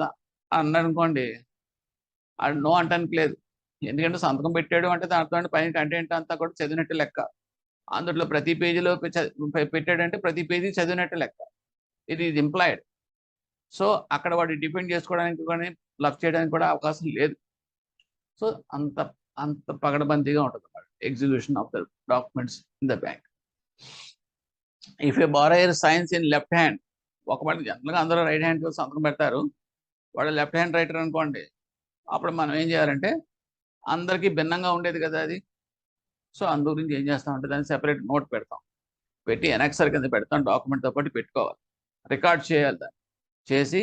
అన్నాడు అనుకోండి, అది నో అంటానికి లేదు. ఎందుకంటే సంతకం పెట్టాడు అంటే దాంట్లో పైన కంటెంట్ అంతా కూడా చదివినట్టు లెక్క. అందులో ప్రతి పేజీలో పెట్టాడంటే ప్రతి పేజీ చదివినట్టు లెక్క. ఇది ఈజ్ ఇంప్లాయిడ్. సో అక్కడ వాడు డిపెండ్ చేసుకోవడానికి కానీ బ్లఫ్ చేయడానికి కూడా అవకాశం లేదు. సో అంత అంత పగడబందీగా ఉంటుంది అన్నమాట execution of the documents in the bank. If A borrower science in left hand, ఒకవేళ జనరల్గా అందరూ రైట్ హ్యాండ్ సంతకం పెడతారు, వాడు లెఫ్ట్ హ్యాండ్ రైటర్ అనుకోండి, అప్పుడు మనం ఏం చేయాలంటే అందరికీ భిన్నంగా ఉండేది కదా అది. సో అందు గురించి ఏం చేస్తామంటే దాన్ని సెపరేట్ నోట్ పెడతాం, పెట్టి ఎనెక్సర్ కింద పెడతాం, డాక్యుమెంట్తో పాటు పెట్టుకోవాలి, రికార్డ్ చేయాలి, దాన్ని చేసి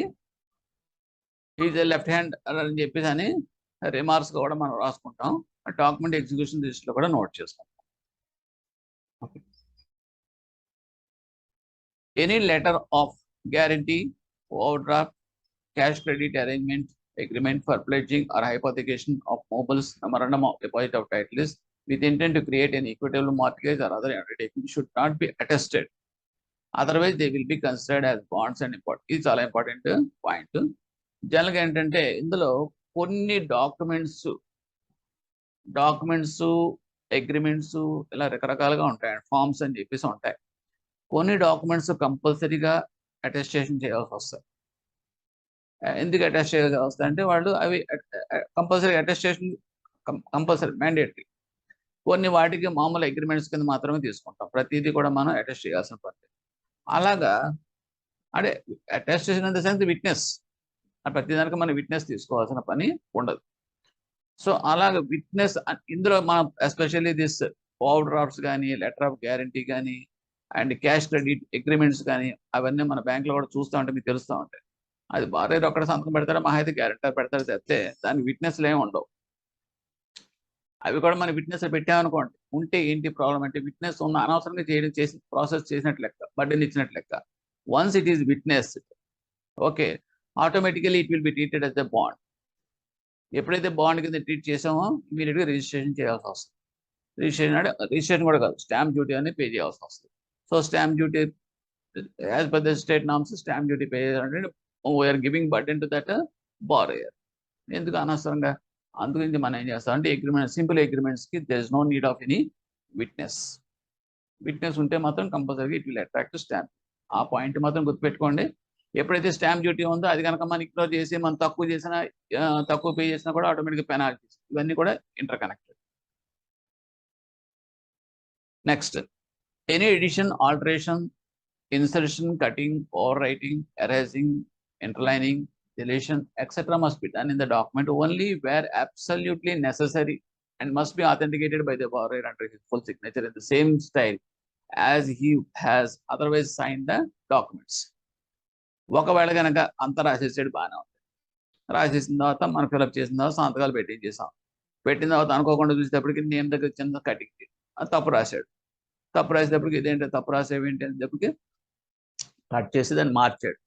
ఈజ్ లెఫ్ట్ హ్యాండ్ అని చెప్పేసి అని రిమార్క్స్ కూడా మనం రాసుకుంటాం, డాక్యుమెంట్ ఎగ్జిక్యూషన్ లిస్ట్లో కూడా నోట్ చేసుకుంటాం. Okay. Any letter of guarantee, over draft, cash credit arrangement, agreement for pledging or hypothecation of mobiles, memorandum of deposit of title list with intent to create an equitable mortgage or other undertaking should not be attested. Otherwise, they will be considered as bonds and import. It's చాలా important point. జనరల్గా ఏంటంటే ఇందులో కొన్ని documents agreements ఇలా రకరకాలుగా ఉంటాయి, forms అని చెప్పేసి ఉంటాయి. కొన్ని డాక్యుమెంట్స్ కంపల్సరీగా అటెస్టేషన్ చేయాల్సి వస్తాయి. ఎందుకు అటెస్ట్ చేయాల్సి వస్తాయి అంటే వాళ్ళు అవి కంపల్సరీ అటెస్టేషన్ కంపల్సరీ మ్యాండేటరీ. కొన్ని వాటికి మామూలు అగ్రిమెంట్స్ కింద మాత్రమే తీసుకుంటాం, ప్రతిదీ కూడా మనం అటెస్ట్ చేయాల్సిన పని. అలాగా అంటే attestation in the sense witness, ప్రతిదానికి మనం విట్నెస్ తీసుకోవాల్సిన పని ఉండదు. సో అలాగ విట్నెస్ ఇందులో మనం ఎస్పెషల్లీ దిస్ ఓవర్ డ్రాఫ్ట్స్ కానీ, లెటర్ ఆఫ్ గ్యారంటీ కానీ, అండ్ క్యాష్ క్రెడిట్ అగ్రిమెంట్స్ కానీ, అవన్నీ మన బ్యాంకులో కూడా చూస్తూ ఉంటే మీకు తెలుస్తూ ఉంటాయి. అది బారోయర్ ఒక్కడ సంతకం పెడతారా, మహా అయితే గ్యారెంటర్ పెడతారు తప్పితే దానికి విట్నెస్లు ఏమి ఉండవు. అవి కూడా మనం విట్నెస్ పెట్టామనుకోండి, ఉంటే ఏంటి ప్రాబ్లం అంటే విట్నెస్ ఉన్న అనవసరంగా చేసి ప్రాసెస్ చేసినట్లు లెక్క, బర్డెన్ ఇచ్చినట్లు లెక్క. Once it is witness, okay, automatically it will be treated as a bond. ఎప్పుడైతే బాండ్ కింద ట్రీట్ చేసామో ఇమీడియట్గా రిజిస్ట్రేషన్ చేయాల్సి వస్తుంది. రిజిస్ట్రేషన్ కూడా కాదు, స్టాంప్ డ్యూటీ అని పే చేయాల్సి వస్తుంది. So stamp duty as per the state norms stamp duty pay చేయాలంటే we are giving burden to that borrower. ఎందుకు అనవసరంగా, అందుగురించి మనం ఏం చేస్తాం అంటే అగ్రిమెంట్, సింపుల్ అగ్రిమెంట్స్కి there is no need of any witness. Witness ఉంటే మాత్రం కంపల్సరీగా ఇట్ విల్ అట్రాక్ట్ స్టాంప్. ఆ పాయింట్ మాత్రం గుర్తుపెట్టుకోండి. ఎప్పుడైతే స్టాంప్ డ్యూటీ ఉందో అది కనుక మనం ఇగ్నోర్ చేసి మనం తక్కువ పే చేసినా కూడా ఆటోమేటిక్గా పెనాల్టీస్, ఇవన్నీ కూడా interconnected. Next, any addition, alteration, insertion, cutting, overwriting, erasing, interlining, deletion, etc. must be done in the document only where absolutely necessary and must be authenticated by the borrower under his full signature in the same style as he has otherwise signed the documents. ఒకవేళ కనుక అంతా రాసేసాడు, బాగానే ఉంది, రాసేసిన తర్వాత మనం fill up చేసిన తర్వాత సంతకాలు పెట్టించేసాం, పెట్టిన తర్వాత అనుకోకుండా చూసేటప్పటికి నేమ్ దగ్గర చిన్న కటింగ్ తప్పు రాశాడు, తప్పు రాసేటప్పటికి ఇదేంటి తప్పు రాసేవేంటి అనేటప్పటికి కట్ చేసి దాన్ని మార్చాడు.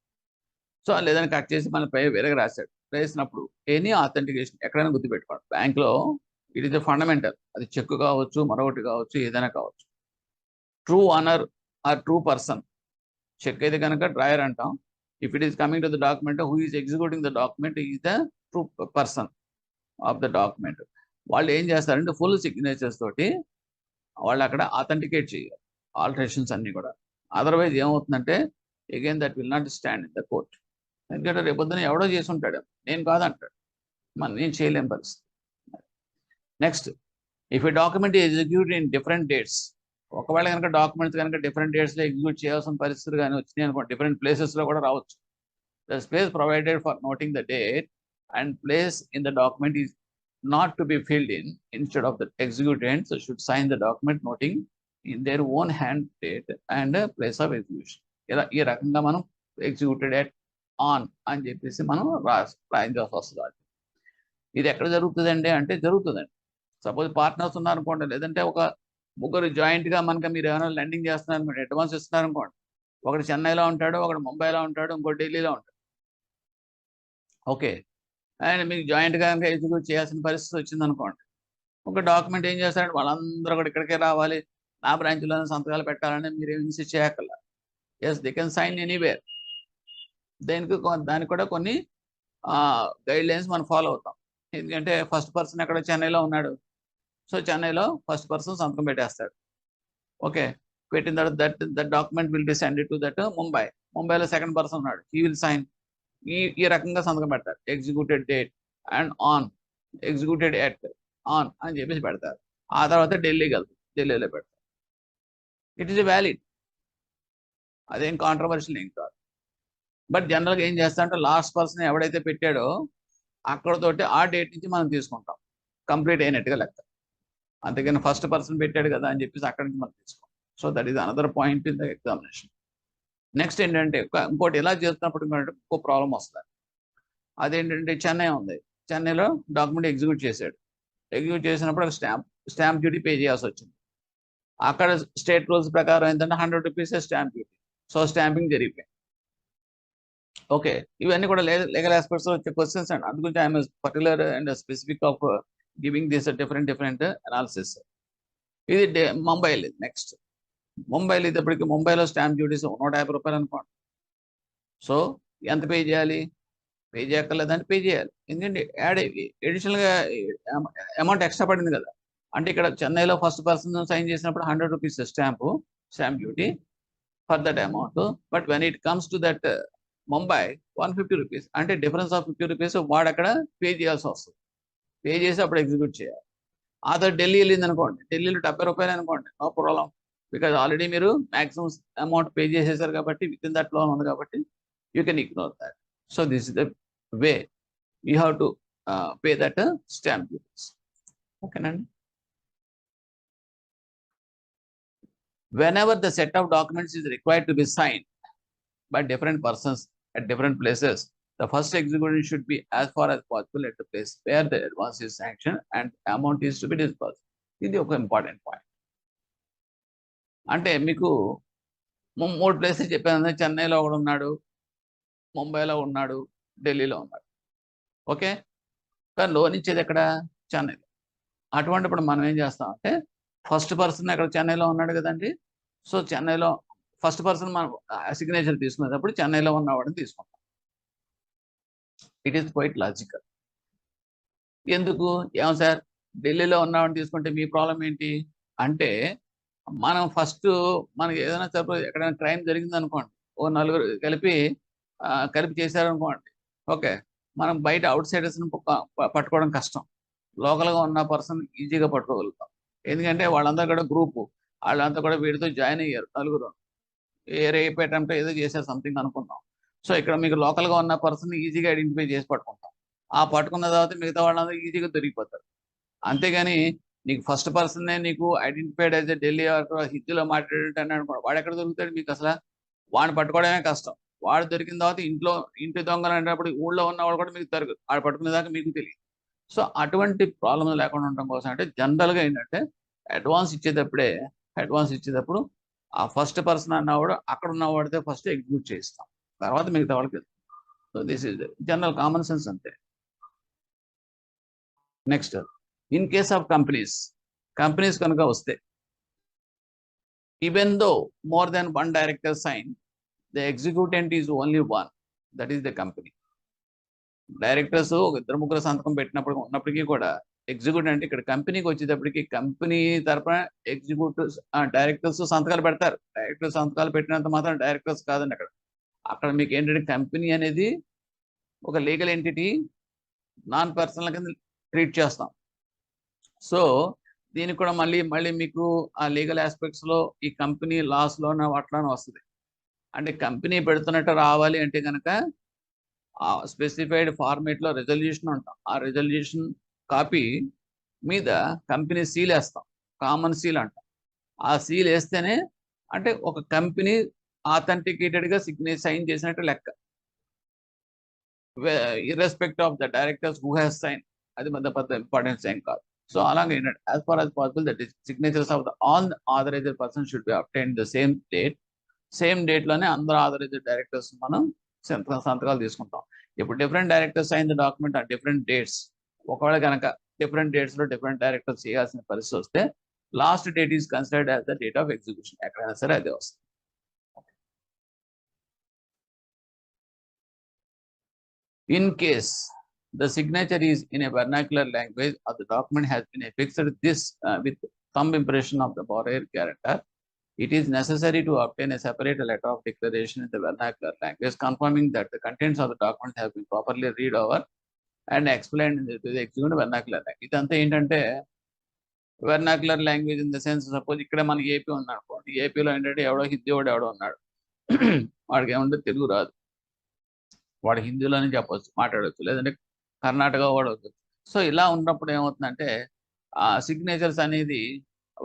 సో లేదని కట్ చేసి మన పై వేరేగా రాశాడు. రాసినప్పుడు ఎనీ ఆథెంటికేషన్ ఎక్కడైనా గుర్తుపెట్టుకోండి, బ్యాంక్లో ఇట్ ఈస్ ఫండమెంటల్. అది చెక్ కావచ్చు, మరొకటి కావచ్చు, ఏదైనా కావచ్చు. True honour or true person, check అయితే కనుక డ్రాయర్ అంటాం. If it is coming to the document, who is executing the document is the true person of the document. వాళ్ళు ఏం చేస్తారంటే ఫుల్ సిగ్నేచర్స్ తోటి వాళ్ళు అక్కడ ఆథెంటికేట్ చేయాలి ఆల్టరేషన్స్ అన్ని కూడా. అదర్వైజ్ ఏమవుతుందంటే again that will not stand in the court. ఎందుకంటే రేపొద్దున ఎవడో చేసి ఉంటాడు, నేను కాదంటాడు, నేను చేయలేం పరిస్థితి. Next, if A document execute in different dates, ఒకవేళ కనుక డాక్యుమెంట్స్ కనుక డిఫరెంట్ డేట్స్లో ఎగ్జిక్యూట్ చేయాల్సిన పరిస్థితులు కానీ వచ్చినాయి అనుకోండి, డిఫరెంట్ ప్లేసెస్లో కూడా రావచ్చు. The space provided for noting the date and place in the document is not to be filled in. Instead of the executants should sign the document noting in their own hand date and place of execution. ఇలా ఈ రకంగా మనం executed at on అని చెప్పేసి మనం రాయించాల్సి వస్తుంది. ఇది ఎక్కడ జరుగుతుందండి అంటే జరుగుతుందండి. సపోజ్ పార్ట్నర్స్ ఉన్నారనుకోండి, లేదంటే ఒక ముగ్గురు జాయింట్గా మనకి మీరు ఏమైనా లెండింగ్ చేస్తున్నారు, మీరు అడ్వాన్స్ ఇస్తున్నారు అనుకోండి, ఒకటి చెన్నైలో ఉంటాడు, ఒకటి ముంబైలో ఉంటాడు, ఇంకోటి ఢిల్లీలో ఉంటాడు. ఓకే. అండ్ మీకు జాయింట్గా కనుక ఎగ్జిక్యూట్ చేయాల్సిన పరిస్థితి వచ్చింది అనుకోండి, ఒక డాక్యుమెంట్ ఏం చేస్తారంటే వాళ్ళందరూ కూడా ఇక్కడికే రావాలి, నా బ్రాంచ్లోనే సంతకాలు పెట్టాలని మీరు ఏం ఇన్సిస్ట్ చేయక్కర్లా. Yes, they can sign anywhere. దానికి కూడా కొన్ని గైడ్ లైన్స్ మనం ఫాలో అవుతాం. ఎందుకంటే ఫస్ట్ పర్సన్ ఎక్కడ చెన్నైలో ఉన్నాడు, సో చెన్నైలో ఫస్ట్ పర్సన్ సంతకం పెట్టేస్తాడు. ఓకే, పెట్టిన తర్వాత that document will be send to that ముంబైలో సెకండ్ పర్సన్ ఉన్నాడు, హీ విల్ సైన్. ఈ రకంగా సంతకం పెడతారు. Executed date and on, executed at, on అని చెప్పేసి పెడతారు. ఆ తర్వాత ఢిల్లీకి వెళ్తారు, ఢిల్లీలో పెడతారు. ఇట్ ఈస్ వ్యాలిడ్, అదేం కాంట్రవర్షియల్ ఏం కాదు. బట్ జనరల్గా ఏం చేస్తా అంటే లాస్ట్ పర్సన్ ఎవడైతే పెట్టాడో అక్కడతోటి ఆ డేట్ నుంచి మనం తీసుకుంటాం, కంప్లీట్ అయినట్టుగా లెక్క. అంతేగాని ఫస్ట్ పర్సన్ పెట్టాడు కదా అని చెప్పేసి అక్కడి నుంచి మనం తీసుకోం. So that is another point in the examination. Next ఏంటంటే ఇంకోటి ఇలా చేస్తున్నప్పుడు ఇంకో ప్రాబ్లం వస్తుంది. అదేంటంటే చెన్నై ఉంది, చెన్నైలో డాక్యుమెంట్ ఎగ్జిక్యూట్ చేశాడు. ఎగ్జిక్యూట్ చేసినప్పుడు స్టాంప్ డ్యూటీ పే చేయాల్సి వచ్చింది. అక్కడ స్టేట్ రూల్స్ ప్రకారం ఏంటంటే 100 rupees stamp duty. So stamping జరిగిపోయింది. ఓకే, ఇవన్నీ కూడా లీగల్ ఆస్పెక్ట్స్ వచ్చే క్వశ్చన్స్ అండి. అందుగురించి I'm particular and specific of giving this different analysis. ఇది ముంబై. నెక్స్ట్ ముంబైలో ఇప్పటికి ముంబైలో స్టాంప్ డ్యూటీస్ 150 రూపాయలు అనుకోండి. సో ఎంత పే చేయాలి? పే చేయక్కర్లేదంటే పే చేయాలి, ఎందుకంటే ఎడిషనల్గా అమౌంట్ ఎక్స్ట్రా పడింది కదా. అంటే ఇక్కడ చెన్నైలో ఫస్ట్ పర్సన్ సైన్ చేసినప్పుడు 100 rupees stamp duty for that amount. But when it comes to that Mumbai 150 rupees, అంటే డిఫరెన్స్ ఆఫ్ 50 రూపీస్ వాడు అక్కడ పే చేయాల్సి వస్తుంది. పే చేసి అప్పుడు ఎగ్జిక్యూట్ చేయాలి. ఆ తర్వాత ఢిల్లీ వెళ్ళింది అనుకోండి, ఢిల్లీలో 70 రూపాయలు అనుకోండి, నో ప్రాబ్లం, బికాజ్ ఆల్రెడీ మీరు మ్యాక్సిమం అమౌంట్ పే చేసేసారు కాబట్టి, విత్ ఇన్ దట్ లోన్ ఉంది కాబట్టి you can ignore that. So this is the way you have to pay that stamp duties. ఓకేనండి. Whenever the set of documents is required to be signed by different persons at different places, the first execution should be as far as possible at the place where the advance is sanctioned and amount is to be disbursed. ఇది ఒక important point. అంటే మీకు 3 places చెప్పాను. చెన్నైలో ఒకడు ఉన్నాడు, ముంబైలో ఉన్నాడు, ఢిల్లీలో ఉన్నాడు. ఓకే, కానీ లోన్ ఇచ్చేది ఎక్కడ? చెన్నైలో. అటువంటిప్పుడు మనం ఏం చేస్తామంటే ఫస్ట్ పర్సన్ ఎక్కడ చెన్నైలో ఉన్నాడు కదండి, సో చెన్నైలో ఫస్ట్ పర్సన్ మనం సిగ్నేచర్ తీసుకునేటప్పుడు చెన్నైలో ఉన్నవాడిని తీసుకుంటాం. It is quite logical. ఎందుకు? ఏమో సార్ ఢిల్లీలో ఉన్నవాడిని తీసుకుంటే మీ ప్రాబ్లం ఏంటి అంటే, మనం ఫస్ట్ మనకి ఏదైనా సపోజ్ ఎక్కడైనా క్రైమ్ జరిగింది అనుకోండి, ఓ నలుగురు కలిపి చేశారనుకోండి, ఓకే, మనం బయట అవుట్ సైడర్స్ని పట్టుకోవడం కష్టం. లోకల్గా ఉన్న పర్సన్ ఈజీగా పట్టుకోగలుగుతాం. ఎందుకంటే వాళ్ళందరూ కూడా గ్రూపు, వాళ్ళంతా కూడా వీడితో జాయిన్ అయ్యారు, నలుగురు రేప్ అటెంప్ట్ ఏదో చేశారు సంథింగ్ అనుకుందాం. సో ఇక్కడ మీకు లోకల్గా ఉన్న పర్సన్ ఈజీగా ఐడెంటిఫై చేసి పట్టుకుంటాం. ఆ పట్టుకున్న తర్వాత మిగతా వాళ్ళందరూ ఈజీగా దొరికిపోతారు. అంతేగాని నీకు ఫస్ట్ పర్సన్నే నీకు ఐడెంటిఫైడ్ అయితే ఢిల్లీ హిందీలో మాట్లాడేటని అనుకోండి, వాడు ఎక్కడ దొరుకుతాడు మీకు? అసలు వాడిని పట్టుకోవడమే కష్టం. వాడు దొరికిన తర్వాత ఇంటి దొంగలు అనేటప్పుడు ఊళ్ళో ఉన్నవాడు కూడా మీకు దొరకదు, వాడు పట్టుకునేదాకా మీకు తెలియదు. సో అటువంటి ప్రాబ్లమ్ లేకుండా ఉండడం కోసం అంటే జనరల్గా ఏంటంటే అడ్వాన్స్ ఇచ్చేటప్పుడు ఆ ఫస్ట్ పర్సన్ అన్నవాడు అక్కడ ఉన్నవాడితే ఫస్ట్ ఎగ్జిక్యూట్ చేయిస్తాం, తర్వాత మిగతా వాళ్ళకి. So this is general common sense అంతే. Next, in case of companies కనుక వస్తే, even though more than one director sign, the executant is only one, that is the company. Directors ఒక 2-3 సంతకం ఉన్నప్పటికీ కూడా ఎగ్జిక్యూటివ్ అంటే ఇక్కడ కంపెనీకి వచ్చేటప్పటికి కంపెనీ తరఫున ఎగ్జిక్యూటివ్స్ డైరెక్టర్స్ సంతకాలు పెడతారు. డైరెక్టర్స్ సంతకాలు పెట్టినంత మాత్రం డైరెక్టర్స్ కాదండి. అక్కడ మీకు ఏంటంటే కంపెనీ అనేది ఒక లీగల్ ఎంటిటీ, నాన్ పర్సనల్ కింద ట్రీట్ చేస్తాం. సో దీనికి కూడా మళ్ళీ మీకు ఆ లీగల్ ఆస్పెక్ట్స్ లో ఈ కంపెనీ లాస్ లోన వాటిలోనే వస్తుంది. అంటే కంపెనీ పెడుతున్నట్టు రావాలి అంటే కనుక ఆ స్పెసిఫైడ్ ఫార్మేట్ లో రెజల్యూషన్ ఉంటాం. ఆ రెజల్యూషన్ కాపీ మీద కంపెనీ సీల్ వేస్తాం, కామన్ సీల్ అంటాం. ఆ సీల్ వేస్తేనే అంటే ఒక కంపెనీ ఆథెంటికేటెడ్ గా సైన్ చేసినట్టు లెక్క, irrespective of the directors who has sign. అది పెద్ద ఇంపార్టెంట్ సైన్ కాదు. సో అలాగే ఏంటంటే as far as possible that signatures of the all authorized person should be obtain the same date లోనే అందరూ ఆథరైజ్డ్ డైరెక్టర్స్ మనం సంతకాలు తీసుకుంటాం. ఇప్పుడు డిఫరెంట్ డైరెక్టర్స్ అయిన డాక్యుమెంట్ ఆ డిఫరెంట్ డేట్స్, ఒకవేళ కనుక డిఫరెంట్ డేట్స్లో డిఫరెంట్ డైరెక్టర్స్ చేయాల్సిన పరిస్థితి వస్తే last date is considered as the date of execution. ఎక్కడైనా సరే అదే వస్తుంది. In case the signature is in a vernacular language or the document has been affixed with thumb impression of the borrower guarantor, it is necessary to obtain a separate letter of declaration in the vernacular language confirming that the contents of the document have been properly read over and explained to the executed vernacular language. ఇదంతా ఏంటంటే vernacular language in the sense, suppose ఇక్కడ మనకి AP ఉందనుకోండి, ఏపీలో ఏంటంటే ఎవడో హిందీ వాడు ఎవడో ఉన్నాడు, వాడికి ఏమంటే తెలుగు రాదు, వాడు హిందీలోనే చెప్పవచ్చు, మాట్లాడవచ్చు, లేదంటే కర్ణాటక వాడు వచ్చు. సో ఇలా ఉన్నప్పుడు ఏమవుతుందంటే ఆ సిగ్నేచర్స్ అనేది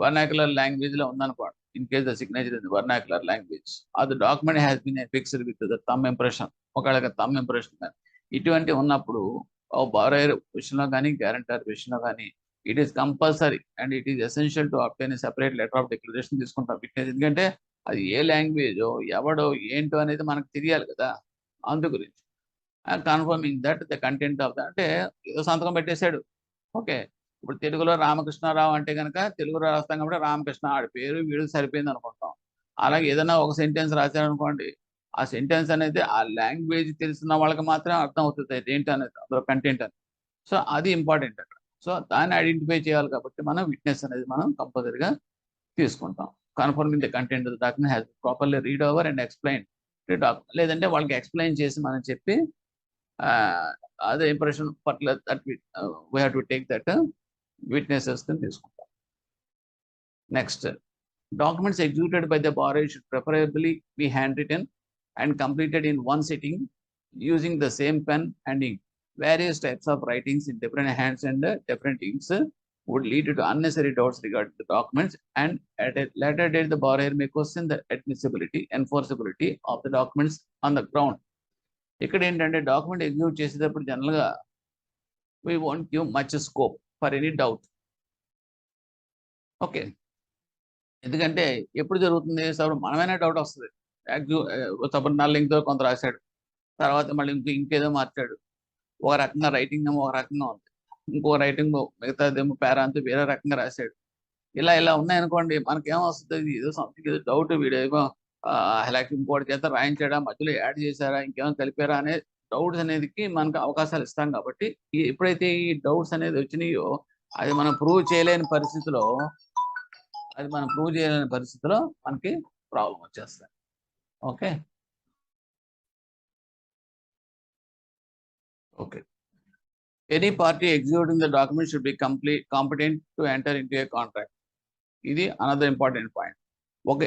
వర్నాక్యులర్ లాంగ్వేజ్లో ఉందనుకోండి, in case the signature in vernacular language అది document has been fixed with the thumb impression, ఒకవేళ థంబ్ ఇంప్రెషన్ కానీ ఇటువంటి ఉన్నప్పుడు బారోయర్ విషయంలో కానీ గ్యారంటర్ విషయంలో కానీ it is compulsory and it is essential to obtain separate letter of declaration తీసుకుంటాం విట్నెస్. ఎందుకంటే అది ఏ లాంగ్వేజో ఎవడో ఏంటో అనేది మనకు తెలియాలి కదా, అందు గురించి. Confirming that the content of the, అంటే ఏదో సంతకం పెట్టేశాడు, ఓకే. ఇప్పుడు తెలుగులో రామకృష్ణారావు అంటే కనుక తెలుగులో రాస్తాం కాబట్టి రామకృష్ణ ఆడి పేరు వీడు సరిపోయింది అనుకుంటాం. అలాగే ఏదైనా ఒక సెంటెన్స్ రాశారనుకోండి, ఆ సెంటెన్స్ అనేది ఆ లాంగ్వేజ్ తెలిసిన వాళ్ళకి మాత్రమే అర్థం అవుతుంది ఏంటి అనేది, అందులో కంటెంట్ అని. సో అది ఇంపార్టెంట్ అక్కడ. సో దాన్ని ఐడెంటిఫై చేయాలి కాబట్టి మనం విట్నెస్ అనేది మనం కంపల్సరీగా తీసుకుంటాం. Confirming the content of the document has properly read over and explain to document, లేదంటే వాళ్ళకి ఎక్స్ప్లెయిన్ చేసి మనం చెప్పి అదే impression particular that we have to take that witnesses ని తీసుకుంటాం. Next, documents executed by the borrower should preferably be hand written and completed in one sitting using the same pen and ink. Various types of writings in different hands and different inks would lead to unnecessary doubts regarding the documents, and at a later date the borrower may question the admissibility, enforceability of the documents on the ground. ఇక్కడ ఏంటంటే document execute చేసేటప్పుడు జనరల్గా we won't give much scope for any doubt, okay. ఎందుకంటే ఎప్పుడు జరుగుతుంది, suppose మనమైనా doubt వస్తుంది, suppose నల్లింగ్తో కొంత రాశాడు, తర్వాత మళ్ళీ ఇంకేదో మార్చాడు, ఒక రకంగా రైటింగ్ ఏమో ఒక రకంగా ఉంది, ఇంకో రైటింగ్ మిగతాదేమో పేరా అంతా వేరే రకంగా రాశాడు, ఇలా ఉన్నాయనుకోండి, మనకేమొస్తుంది, ఏదో సంథింగ్ ఏదో డౌట్, వీడేమో ఇంకోటి చేత రాయించాడా, మధ్యలో యాడ్ చేశారా, ఇంకేమో కలిపారా అనే డౌట్స్ అనేది మనకు అవకాశాలు ఇస్తాం. కాబట్టి ఎప్పుడైతే ఈ డౌట్స్ అనేది వచ్చినాయో అది మనం ప్రూవ్ చేయలేని పరిస్థితిలో మనకి ప్రాబ్లం వచ్చేస్తాయి. Okay. Any party executing the document should be competent to enter into a contract. ఇది another important point. ఒక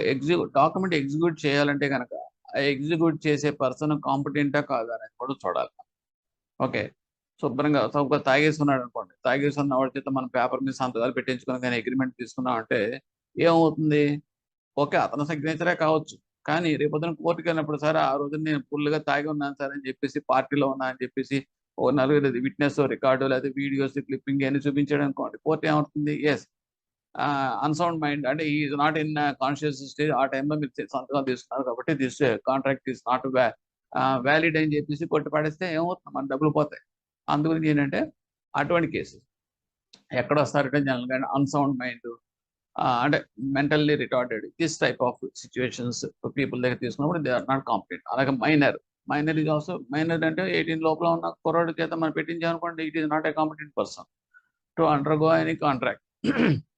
డాక్యుమెంట్ ఎగ్జిక్యూట్ చేయాలంటే కనుక ఆ ఎగ్జిక్యూట్ చేసే పర్సన్ కాంపిటెంటా కాదా అనేది కూడా చూడాలి. ఓకే, శుభ్రంగా తాగేసుకున్నాడు అనుకోండి, తాగేసుకున్న వాడి చేత మనం పేపర్ మీద సంతకాలు పెట్టించుకుని కానీ అగ్రిమెంట్ తీసుకున్నాం అంటే ఏమవుతుంది, ఓకే అతని సిగ్నేచరే కావచ్చు, కానీ రేపొద్దున కోర్టుకి వెళ్ళినప్పుడు సార్ ఆ రోజు నేను ఫుల్గా తాగి ఉన్నాను సార్ అని చెప్పేసి, పార్టీలో ఉన్నా అని చెప్పేసి ఓ నలుగురు విట్నెస్ రికార్డు లేదా వీడియోస్ క్లిప్పింగ్ అన్ని చూపించాడు అనుకోండి, కోర్టు ఏమవుతుంది, ఎస్ అన్సౌండ్ మైండ్, అంటే is not in conscious stage, ఆ టైంలో మీరు సంతకాలు తీసుకున్నారు కాబట్టి this contract is not valid అని చెప్పేసి కొట్టి పడేస్తే ఏమవుతుంది, మన డబ్బులు పోతాయి. అందుగురించి ఏంటంటే అటువంటి కేసెస్ ఎక్కడ వస్తారంటే జనరల్గా అన్సౌండ్ మైండ్, అంటే mentally retarded, this type of situations people దగ్గర తీసుకున్నప్పుడు దే ఆర్ నాట్ కాంపిటెంట్. అలాగే మైనర్ ఈజ్ ఆల్సో, మైనర్ అంటే 18 లోపల ఉన్న కుర్రాడు చేత మనం పెట్టించామనుకోండి, it is not a competent person to undergo any contract,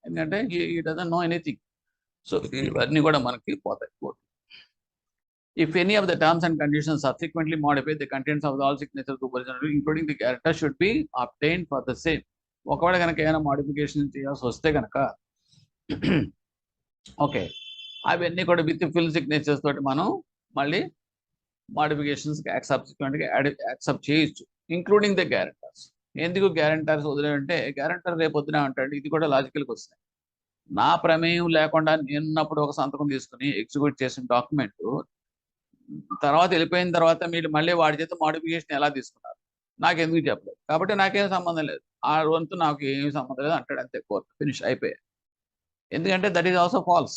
ఎందుకంటే he doesn't know anything. So ఇవన్నీ కూడా మనకి పోతాయి. If any of the terms and conditions subsequently modify the contents of all signatures to original, including the guarantor, should be obtained for the same. ఒకవేళ కనుక ఏమైనా modification చేయాల్సి వస్తే కనుక ఓకే, అవన్నీ కూడా విత్ ఫిల్ సిగ్నేచర్స్ తోటి మనం మళ్ళీ మోడిఫికేషన్స్ సబ్సిక్వెంట్గా యాక్సెప్ట్ చేయొచ్చు, ఇంక్లూడింగ్ ద గ్యారంటర్స్. ఎందుకు గ్యారంటర్స్ వదిలేంటే, గ్యారంటర్ రేపు వద్దునే అంటాడు, ఇది కూడా లాజికల్గా వస్తాయి. నా ప్రమేయం లేకుండా నేనున్నప్పుడు ఒక సంతకం తీసుకుని ఎగ్జిక్యూట్ చేసిన డాక్యుమెంట్ తర్వాత వెళ్ళిపోయిన తర్వాత మీరు మళ్ళీ వాడి చేత మోడిఫికేషన్ ఎలా తీసుకున్నారు, నాకెందుకు చెప్పలేదు, కాబట్టి నాకేం సంబంధం లేదు, ఆ వంతు నాకు ఏమి సంబంధం లేదు అంటాడు, అంతే, కోర్టు ఫినిష్ అయిపోయాయి. ఎందుకంటే దట్ ఈస్ ఆల్సో ఫాల్స్.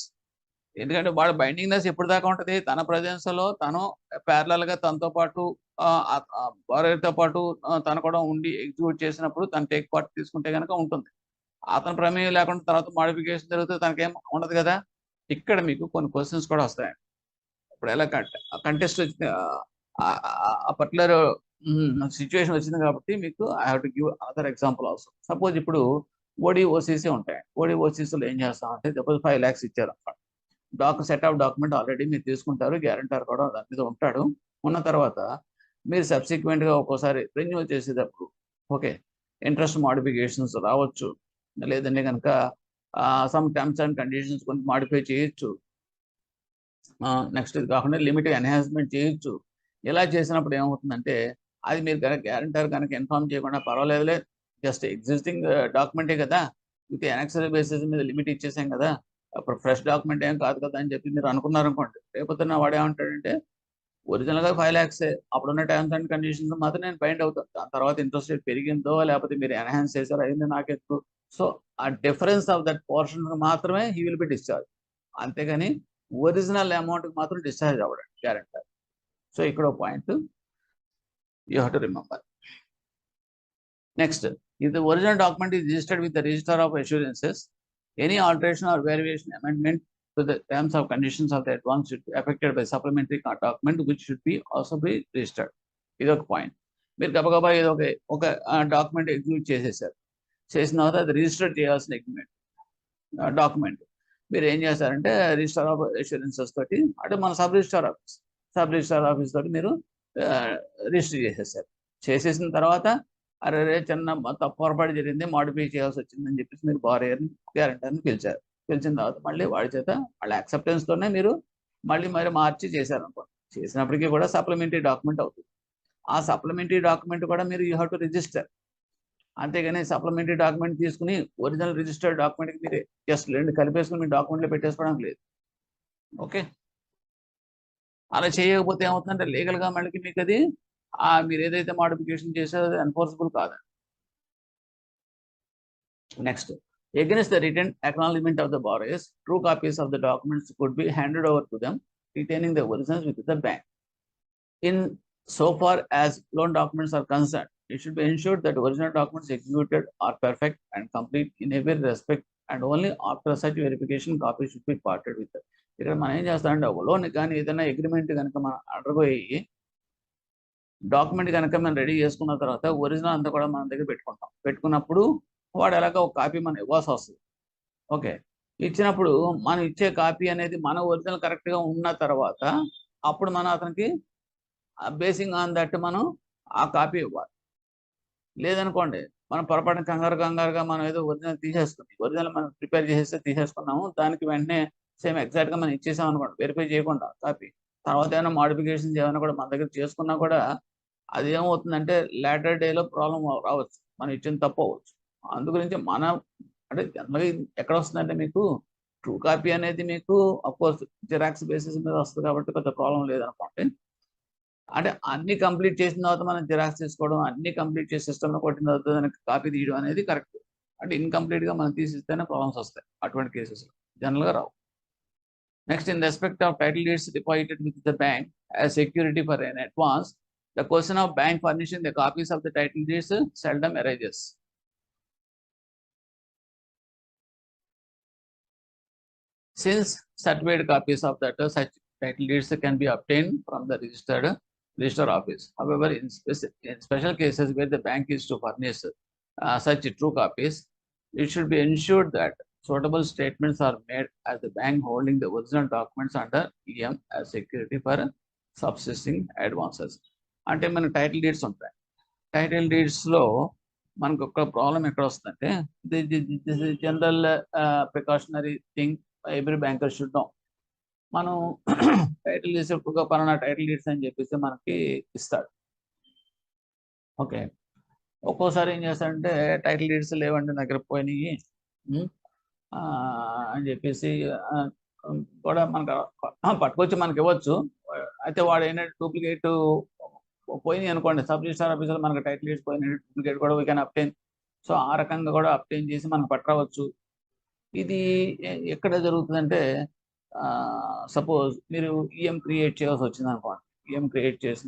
ఎందుకంటే వాడు బైండింగ్నెస్ ఎప్పుడు దాకా ఉంటుంది, తన ప్రజెన్స్లో తను ప్యారలల్గా తనతో పాటు బారోయర్తో పాటు తను కూడా ఉండి ఎగ్జిక్యూట్ చేసినప్పుడు తను టేక్ పార్ట్ తీసుకుంటే కనుక ఉంటుంది. అతని ప్రమేయం లేకుండా తర్వాత మాడిఫికేషన్ జరిగితే తనకేం ఉండదు కదా. ఇక్కడ మీకు కొన్ని క్వశ్చన్స్ కూడా వస్తాయి. ఇప్పుడు ఎలా కంటెస్ట్ వచ్చింది, ఆ పర్టికులర్ సిచ్యువేషన్ వచ్చింది కాబట్టి మీకు I have to give other example also. Suppose ఇప్పుడు ఓడిఓసీసీ ఉంటాయి. ఓడిఓసీసీలో ఏం చేస్తామంటే సపోజ్ 5 lakhs ఇచ్చారు అనమాట. సెట్ ఆఫ్ డాక్యుమెంట్ ఆల్రెడీ మీరు తీసుకుంటారు, గ్యారంటర్ కూడా దాని మీద ఉంటాడు. ఉన్న తర్వాత మీరు సబ్సిక్వెంట్గా ఒక్కోసారి రెన్యూవల్ చేసేటప్పుడు ఓకే ఇంట్రెస్ట్ మాడిఫికేషన్స్ రావచ్చు, లేదంటే కనుక సమ్ టర్మ్స్ అండ్ కండిషన్స్ కొన్ని మాడిఫై చేయొచ్చు. నెక్స్ట్ ఇది కాకుండా లిమిట్ ఎన్హాన్స్మెంట్ చేయొచ్చు. ఇలా చేసినప్పుడు ఏమవుతుందంటే అది మీరు కనుక గ్యారంటర్ కనుక ఇన్ఫార్మ్ చేయకుండా పర్వాలేదులే, జస్ట్ ఎగ్జిస్టింగ్ డాక్యుమెంటే కదా, విత్ ఎనెక్సరీ బేసిస్ మీద లిమిట్ ఇచ్చేసాం కదా, అప్పుడు ఫ్రెష్ డాక్యుమెంట్ ఏం కాదు కదా అని చెప్పి మీరు అనుకున్నారనుకోండి, రేపొద్దున వాడు ఏమంటాడంటే ఒరిజినల్గా 5 lakhs అప్పుడున్న టర్మ్స్ అండ్ కండిషన్స్ మాత్రం నేను బైండ్ అవుతాను, దాని తర్వాత ఇంట్రెస్ట్ రేట్ పెరిగిందో లేకపోతే మీరు ఎన్హాన్స్ చేశారో అయింది నాకెందుకు. సో ఆ డిఫరెన్స్ ఆఫ్ దట్ పోర్షన్ మాత్రమే హీ విల్ బి డిశ్చార్జ్, అంతేగాని ఒరిజినల్ అమౌంట్కి మాత్రం డిశ్చార్జ్ అవ్వడం గ్యారెంటర్. సో ఇక్కడ point you have to remember. Next, if the original document is registered with the Register of Assurances, any alteration or variation amendment to the terms of conditions of the advance should be affected by supplementary document which should be also be registered. ఇది ఒక point. మీరు గబగబా ఏదో ఒక document execute చేసేసారు, చేసిన తర్వాత అది రిజిస్టర్ చేయాల్సిన డాక్యుమెంట్ మీరు ఏం చేస్తారంటే రిజిస్టర్ ఆఫ్ అష్యూరెన్సెస్ తోటి అంటే మన సబ్ రిజిస్టర్ ఆఫీస్ తోటి మీరు రిజిస్టర్ చేసేసారు. చేసేసిన తర్వాత అరే చిన్న పొరపాటు జరిగింది, మాడిఫై చేయాల్సి వచ్చిందని చెప్పేసి మీరు బారోయర్ని గ్యారెంటర్ని పిలిచారు. పిలిచిన తర్వాత మళ్ళీ వాడి చేత వాళ్ళ యాక్సెప్టెన్స్తోనే మీరు మళ్ళీ మార్చి చేశారనుకోండి, చేసినప్పటికీ కూడా సప్లిమెంటరీ డాక్యుమెంట్ అవుతుంది. ఆ సప్లిమెంటరీ డాక్యుమెంట్ కూడా మీరు యూ హ్యావ్ టు రిజిస్టర్. అంతేగాని సప్లిమెంటరీ డాక్యుమెంట్ తీసుకుని ఒరిజినల్ రిజిస్టర్డ్ డాక్యుమెంట్కి మీరు జస్ట్ రెండు కలిపేసుకుని మీ డాక్యుమెంట్లో పెట్టేసుకోవడం లేదు. ఓకే, అలా చేయకపోతే ఏమవుతుందంటే లీగల్గా మళ్ళీ మీకు అది మీరు ఏదైతే మాడిఫికేషన్ చేశారో అది ఎన్ఫోర్సబుల్ కాదండి. Next, against the written acknowledgement of the borrowers, true copies of the documents could be handed over to them, retaining the originals with the bank. In so far as loan documents are concerned, it should be ensured that original documents executed are perfect and complete in every respect, and only after such verification copies should be parted with them. ఇక్కడ మనం ఏం చేస్తామంటే loan కానీ ఏదైనా agreement కనుక మనం అడగబోయి document కనుక మనం రెడీ చేసుకున్న తర్వాత ఒరిజినల్ అంతా కూడా మన దగ్గర పెట్టుకున్నప్పుడు వాడు ఎలాగో ఒక కాపీ మనం ఇవ్వాల్సి వస్తుంది. ఓకే, ఇచ్చినప్పుడు మనం ఇచ్చే కాపీ అనేది మన ఒరిజినల్ కరెక్ట్గా ఉన్న తర్వాత అప్పుడు మనం అతనికి బేసింగ్ ఆన్ దట్ మనం ఆ కాపీ ఇవ్వాలి. లేదనుకోండి మనం పొరపాటున కంగారుగా మనం ఏదో ఒరిజినల్ ఒరిజినల్ మనం ప్రిపేర్ చేసేస్తే తీసేసుకున్నాము, దానికి వెంటనే సేమ్ ఎగ్జాక్ట్గా మనం ఇచ్చేసాం అనుకోండి వెరిఫై చేయకుండా కాపీ, తర్వాత ఏమైనా మాడిఫికేషన్స్ ఏమైనా కూడా మన దగ్గర చేసుకున్నా కూడా అది ఏమవుతుందంటే లేటర్ డేలో ప్రాబ్లం రావచ్చు, మనం ఇచ్చిన తప్పు అవ్వచ్చు. అందుగురించి మనం అంటే జనరల్గా ఎక్కడ వస్తుందంటే మీకు ట్రూ కాపీ అనేది మీకు అఫ్కోర్స్ జిరాక్స్ బేసిస్ మీద వస్తుంది కాబట్టి పెద్ద ప్రాబ్లం లేదనుకోండి. అంటే అన్ని కంప్లీట్ చేసిన తర్వాత మనం జిరాక్స్ తీసుకోవడం, అన్ని కంప్లీట్ చేసి సిస్టంలో కొట్టిన తర్వాత దానికి కాపీ తీయడం అనేది కరెక్ట్. అంటే ఇన్కంప్లీట్గా మనం తీసిస్తేనే ప్రాబ్లమ్స్ వస్తాయి, అటువంటి కేసెస్లో జనరల్గా రావు. Next, in respect of title deeds deposited with the bank as security for an advance, the question of bank furnishing the copies of the title deeds seldom arises. Since certified copies of that such title deeds can be obtained from the register office. However, in special cases where the bank is to furnish such true copies, it should be ensured that suitable statements are made as the bank holding the original documents under EM as security for subsisting advances. అంటే మన title deeds ఉంటాయి. Title డీడ్స్లో మనకు ఒక problem ఎక్కడ వస్తుందంటే this is general precautionary thing every banker should know. మనం title deeds ఎక్కువగా పలానా టైటిల్ డీడ్స్ అని చెప్పేసి మనకి ఇస్తాడు. ఓకే, ఒక్కోసారి ఏం చేస్తాడంటే టైటిల్ డీడ్స్ లేవండి దగ్గర పోయినాయి అని చెప్పేసి కూడా మనకు పట్టుకొచ్చి మనకి ఇవ్వచ్చు. అయితే వాడు ఏంటంటే డూప్లికేట్ పోయినాయి అనుకోండి, సబ్ రిజిస్టర్ ఆఫీసులో మనకు టైటిల్ డీడ్స్ పోయినాయి, డూప్లికేట్ కూడా వీ కెన్ అప్టైన్. సో ఆ రకంగా కూడా అప్టైన్ చేసి మనకు పట్టవచ్చు. ఇది ఎక్కడ జరుగుతుందంటే సపోజ్ మీరు ఈఎం క్రియేట్ చేయాల్సి వచ్చింది అనుకోండి. ఈఎం క్రియేట్ చేసి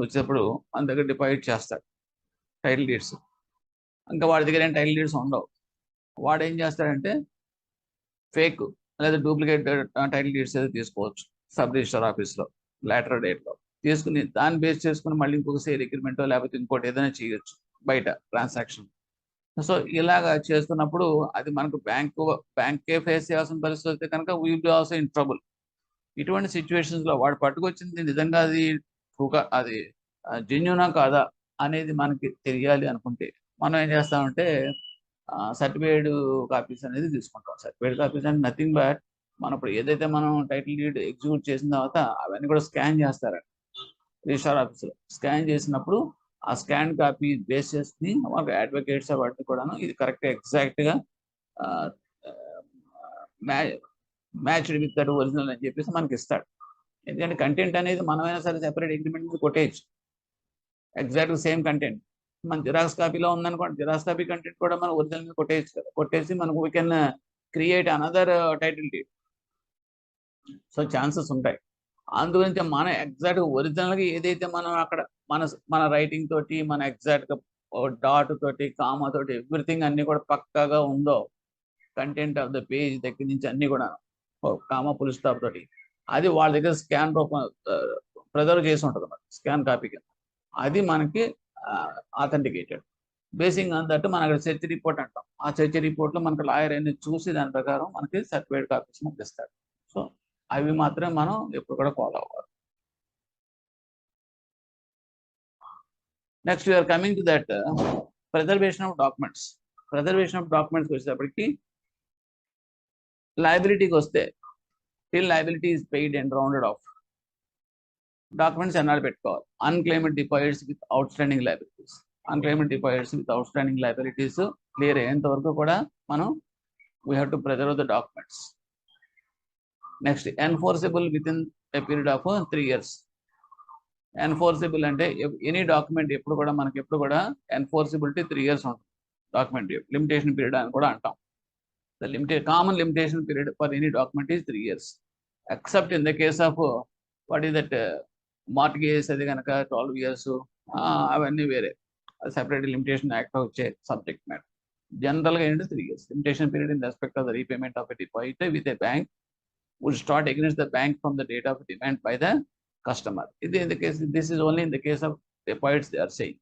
వచ్చేటప్పుడు మన దగ్గర డిపాజిట్ చేస్తాడు టైటిల్ డీడ్స్. ఇంకా వాడి దగ్గర ఏం టైటిల్ డీడ్స్ ఉండవు. వాడు ఏం చేస్తాడంటే ఫేక్ లేదా డూప్లికేట్ టైటిల్ డీడ్స్ అయితే తీసుకోవచ్చు సబ్ రిజిస్టర్ ఆఫీస్లో లేటర్ డేట్లో తీసుకుని దాన్ని బేస్ చేసుకుని మళ్ళీ ఇంకొక సేల్ అగ్రిమెంటో లేకపోతే ఇంకోటి ఏదైనా చేయొచ్చు బయట ట్రాన్సాక్షన్. సో ఇలాగా చేస్తున్నప్పుడు అది మనకు బ్యాంకే ఫేస్ చేయాల్సిన పరిస్థితి వస్తే కనుక we will be also in trouble. ఇటువంటి సిచ్యువేషన్స్లో వాడు పట్టుకొచ్చింది నిజంగా అది జెన్యూనా కాదా అనేది మనకి తెలియాలి అనుకుంటే మనం ఏం చేస్తామంటే సర్టిఫైడ్ కాపీస్ అనేది తీసుకుంటాం. సర్టిఫైడ్ కాపీస్ అంటే నథింగ్ బట్ మనం ఇప్పుడు ఏదైతే మనం టైటిల్ డీడ్ ఎగ్జిక్యూట్ చేసిన తర్వాత అవన్నీ కూడా స్కాన్ చేస్తారండి రిజిస్టర్ ఆఫీస్లో. స్కాన్ చేసినప్పుడు ఆ స్కాన్ కాపీ బేస్ చేసుకుని మాకు అడ్వకేట్స్ వాటిని కూడాను ఇది కరెక్ట్ ఎగ్జాక్ట్గా మ్యాచ్డ్ విత్ దట్ ఒరిజినల్ అని చెప్పేసి మనకి ఇస్తాడు. ఎందుకంటే కంటెంట్ అనేది మనమైనా సరే సెపరేట్ అగ్రిమెంట్ మీద కొట్టేయచ్చు. ఎగ్జాక్ట్ సేమ్ కంటెంట్ మన జిరాక్స్ కాపీలో ఉందనుకోండి, జిరాక్స్ కాపీ కంటెంట్ కూడా మనం ఒరిజినల్ మీద కొట్టేయచ్చు కదా. కొట్టేసి మనకు we can create another title deed. So chances ఉంటాయి. అందుగురించి మన ఎగ్జాక్ట్ ఒరిజినల్గా ఏదైతే మనం అక్కడ మన రైటింగ్ తోటి మన ఎగ్జాక్ట్గా డాట్ తోటి కామా తోటి ఎవ్రీథింగ్ అన్ని కూడా పక్కాగా ఉందో కంటెంట్ ఆఫ్ ద పేజ్ దగ్గర నుంచి అన్ని కూడా కామా ఫుల్ స్టాప్ తోటి అది వాళ్ళ దగ్గర స్కాన్ రూపం ప్రిజర్వ్ చేసి ఉంటుంది అన్నమాట స్కాన్ కాపీ కింద. అది మనకి ఆథెంటికేటెడ్. బేసింగ్ ఆన్ దట్ మనం అక్కడ సెర్చ్ రిపోర్ట్ అంటాం. ఆ సెర్చ్ రిపోర్ట్లో మనకు లాయర్ అనేది చూసి దాని ప్రకారం మనకి సర్టిఫైడ్ కాపీస్ మనకి ఇస్తాడు. సో అవి మాత్రమే మనం ఎప్పుడు కూడా ఫాలో అవ్వాలి. Next we are coming to that preservation of documents. Preservation of documents వచ్చేటప్పటికి లయబిలిటీకి వస్తే till liability is paid and rounded off documents ఎన్నాళ్ళు పెట్టుకోవాలి. Unclaimed deposits with outstanding liabilities. Unclaimed deposits with outstanding liabilities clear అయ్యేంత వరకు కూడా మనం we have to preserve the documents. Next enforceable within a period of 3 years. Enforceable అంటే any document ఎప్పుడు కూడా మనకి ఎప్పుడు కూడా ఎన్ఫోర్సిబిలిటీ 3 years ఉంటుంది. డాక్యుమెంట్ లిమిటేషన్ పీరియడ్ అని కూడా అంటాం. The common limitation period for any document is 3 years except in the case of what is that mortgage అది కనుక 12 years అవన్నీ వేరే సెపరేట్ లిమిటేషన్ యాక్ట్ వచ్చే సబ్జెక్ట్ మ్యాటర్. జనరల్గా ఏంటంటే 3 years limitation period in respect of the repayment of a deposit with a bank would start against the bank from the date of demand by the customer. This is only in the case of deposits they are saying.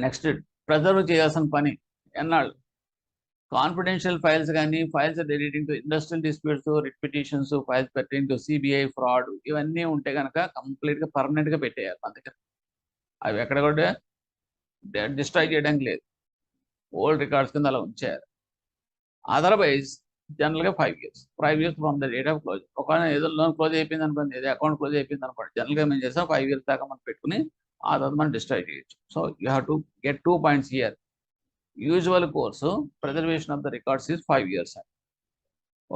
Next, preserve చేయాల్సిన పని ఎన్నాళ్ళు. Confidential files కానీ files relating to industrial disputes, writ petitions, files pertaining to CBI fraud ఇవన్నీ ఉంటే కనుక కంప్లీట్గా పర్మనెంట్గా పెట్టేయాలి మన దగ్గర. అవి ఎక్కడ కూడా డిస్ట్రాయ్ చేయడానికి లేదు, ఓల్డ్ రికార్డ్స్ కింద అలా ఉంచేయాలి. అదర్వైజ్ జనరల్గా 5 years from the date of close. ఒకవేళ ఏదో లోన్ క్లోజ్ అయిపోయింది అనుకోండి, ఏదో అకౌంట్ క్లోజ్ అయిపోయింది అనుకోండి, జనరల్గా మేము చేస్తాం 5 years దాకా మనం పెట్టుకుని ఆ తర్వాత మనం డిస్ట్రాయ్ చేయొచ్చు. So you have to get 2 points here. Usual course preservation of the records is 5 years.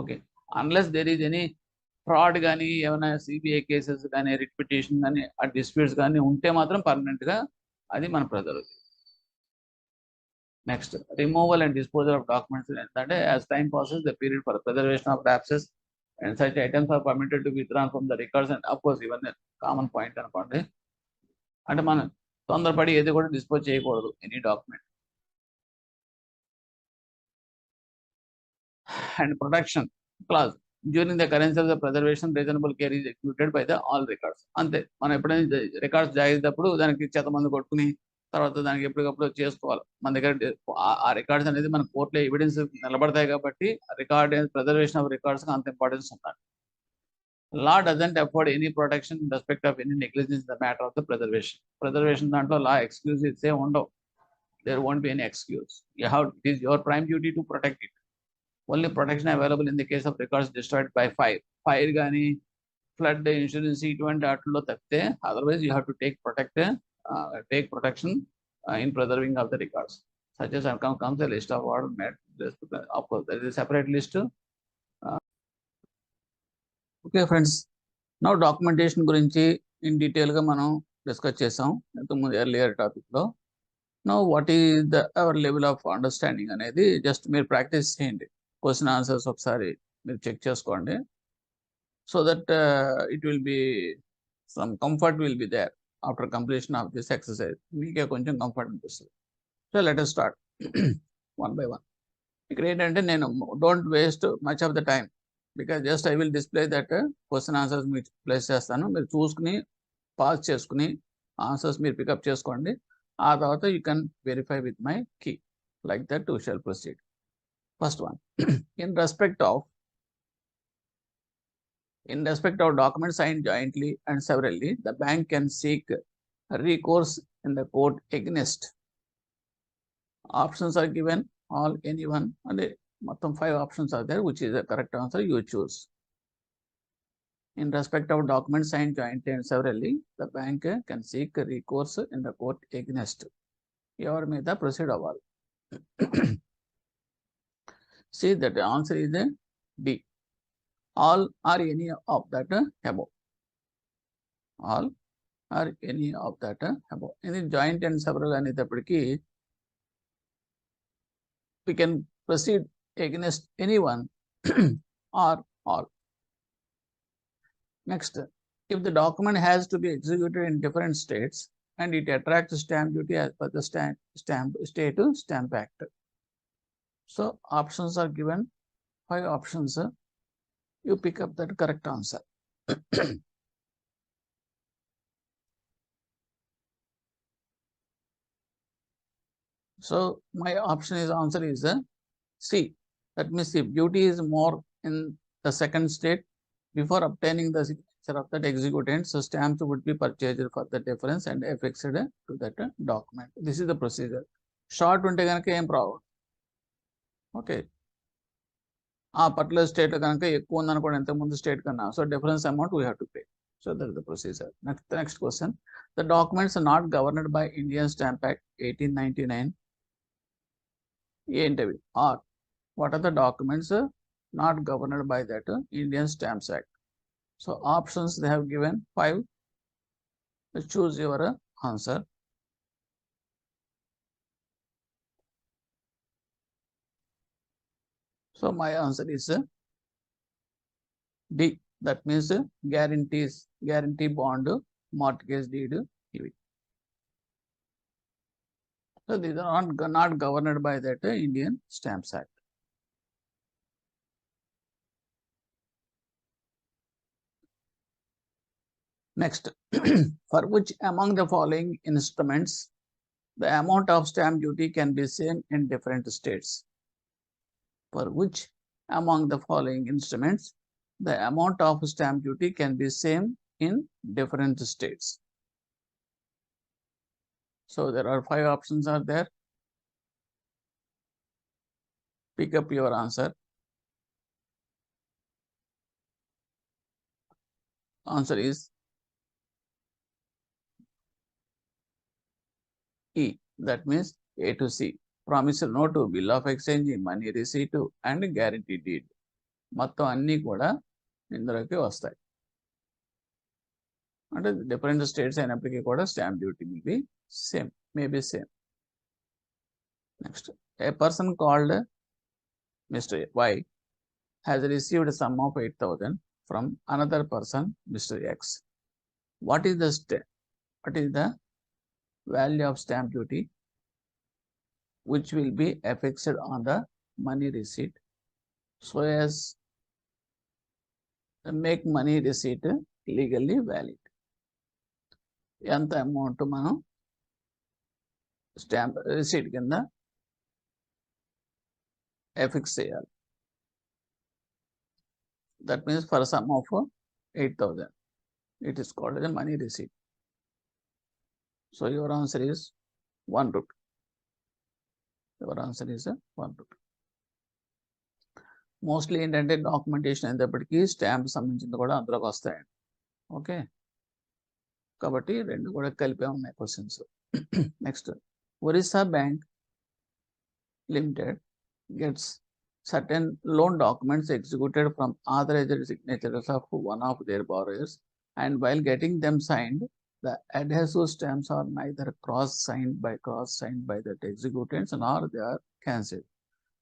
Okay, unless there is any fraud కానీ ఏమైనా సిబిఐ కేసెస్ కానీ రిట్ పిటిషన్ కానీ ఆ డిస్ప్యూట్స్ కానీ ఉంటే మాత్రం పర్మనెంట్గా అది మనం preserve. Next removal and disposal of documents. ఏంటంటే as time passes the period for preservation of lapses and such items are permitted to withdrawn from the records. And of course ఇవన్నీ కామన్ పాయింట్ అనుకోండి. అంటే మనం తొందరపడి ఏది కూడా dispose చేయకూడదు any document. And protection clause during the currency of the preservation reasonable care is executed by the all records. అంతే, మనం ఎప్పుడైనా రికార్డ్స్ జాగేటప్పుడు దానికి మంది కొట్టుకుని తర్వాత దానికి ఎప్పటికప్పుడు చేసుకోవాలి. మన దగ్గర ఆ రికార్డ్స్ అనేది మన కోర్టులో ఎవిడెన్స్ నిలబడతాయి కాబట్టి రికార్డ్ ప్రిజర్వేషన్ ఆఫ్ రికార్డ్స్ అంత ఇంపార్టెన్స్ ఉంటుంది. Law doesn't afford any protection in respect of any negligence the matter of the preservation దాంట్లో లా ఎక్స్క్యూజెస్ ఏ ఉండవు. There won't be any excuse. It is your prime duty to protect it. Only protection available in the case of records destroyed by fire కానీ flood insurance ఇటువంటి వాటిల్లో తప్పితే otherwise you have to take protection in preserving of the records. Such as comes a list of what met. Of course, there is a separate list. Okay, friends. Now documentation గురించి in detail గా మనం discuss చేసాం ఇంతకుముందు earlier topic లో. Now what is our level of understanding అనేది just మీరు practice చేయండి. Question answers ఒకసారి మీరు చెక్ చేసుకోండి. So that it will be some comfort will be there after completion of this exercise. మీకే కొంచెం కంఫర్ట్ అనిపిస్తుంది. So let us start one by one. ఇక్కడ ఏంటంటే నేను don't waste much of the time, because just I will display that question answers మీకు place చేస్తాను. మీరు చూసుకుని పాజ్ చేసుకుని ఆన్సర్స్ మీరు పికప్ చేసుకోండి. ఆ తర్వాత you can verify with my key. Like that we shall proceed. First one, in respect of documents signed jointly and severally, the bank can seek recourse in the court against. Options are given, all, anyone, and మొత్తం 5 options are there. Which is the correct answer? You choose. In respect of documents signed jointly and severally, the bank can seek recourse in the court against. ఎవరి మీద proceed అవ్వాలి? See, that the answer is D. All or any of that above. All or any of that above. In the joint and several అనేటప్పటికీ we can proceed against anyone or all. Next, if the document has to be executed in different states and it attracts stamp duty as per the state stamp act. So options are given, 5 options. You pick up that correct answer. So my option is answer is C. That means if duty is more in the second state, before obtaining the signature of that executant, so stamps would be purchased for the difference and affixed to that document. This is the procedure. Short unte ganaka em problem. Okay. ఆ particular state కనుక ఎక్కువ ఉందనుకోండి, ఇంతకుముందు state కన్నా, so difference amount we have to pay. So that is the procedure. Next question, the documents not governed by Indian stamp act 1899 ఏంటవి? Or what are the documents not governed by that Indian stamps act? So options they have given 5. Choose your answer. So my answer is D. That means guarantee bond, mortgage deed. So these are not governed by that Indian Stamps Act. Next, for which among the following instruments the amount of stamp duty can be same in different states? For which among the following instruments the amount of stamp duty can be same in different states? So there are 5 options are there. Pick up your answer. Answer is E. That means A to C. Promissory note, bill of exchange, money receipt and guarantee deed. మొత్తం అన్నీ కూడా ఇందులోకి వస్తాయి. అంటే different states అయినప్పటికీ కూడా stamp duty will be same, maybe same. Next, a person called mister Y has received a sum of 8,000 from another person, Mr. X. What is the value of stamp duty which will be affixed on the money receipt so as to make money receipt legally valid? ఎంత amount మనం stamp receipt కింద affix చేయాలి? That means for a sum of 8,000, it is called as a money receipt. So your answer is 1 rupee. Your answer is 1 rupee. Mostly ఏంటంటే documentation అయినప్పటికీ stamp సంబంధించింది కూడా అందులోకి వస్తాయండి. ఓకే, కాబట్టి రెండు కూడా కలిపే ఉన్నాయి questions. Next, Orissa bank limited gets certain loan documents executed from authorized signatures of one of their borrowers, and while getting them signed, the adhesive stamps are neither cross-signed by that executants nor they are cancelled.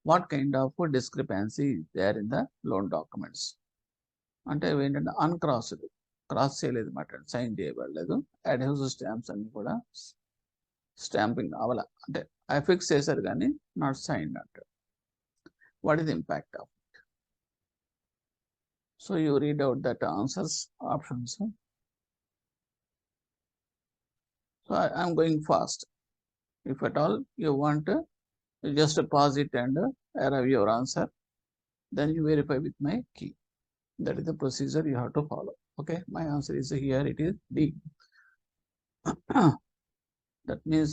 what kind of discrepancy is there in the loan documents? అంటే ఏంటంటే అన్క్రాస్డ్, cross చేయలేదు మాట, sign చేయబడలేదు. Adhesive stamps అన్ని కూడా stamping అవ్వాల, అంటే affix చేశారు కానీ నాట్ సైన్ అంటారు. What is impact of it? So you read out that answers options. So I'm going fast. If at all you want, you just pause it and arrive your answer. Then you verify with my key. That is the procedure you have to follow. Okay, my answer is here. It is D. That means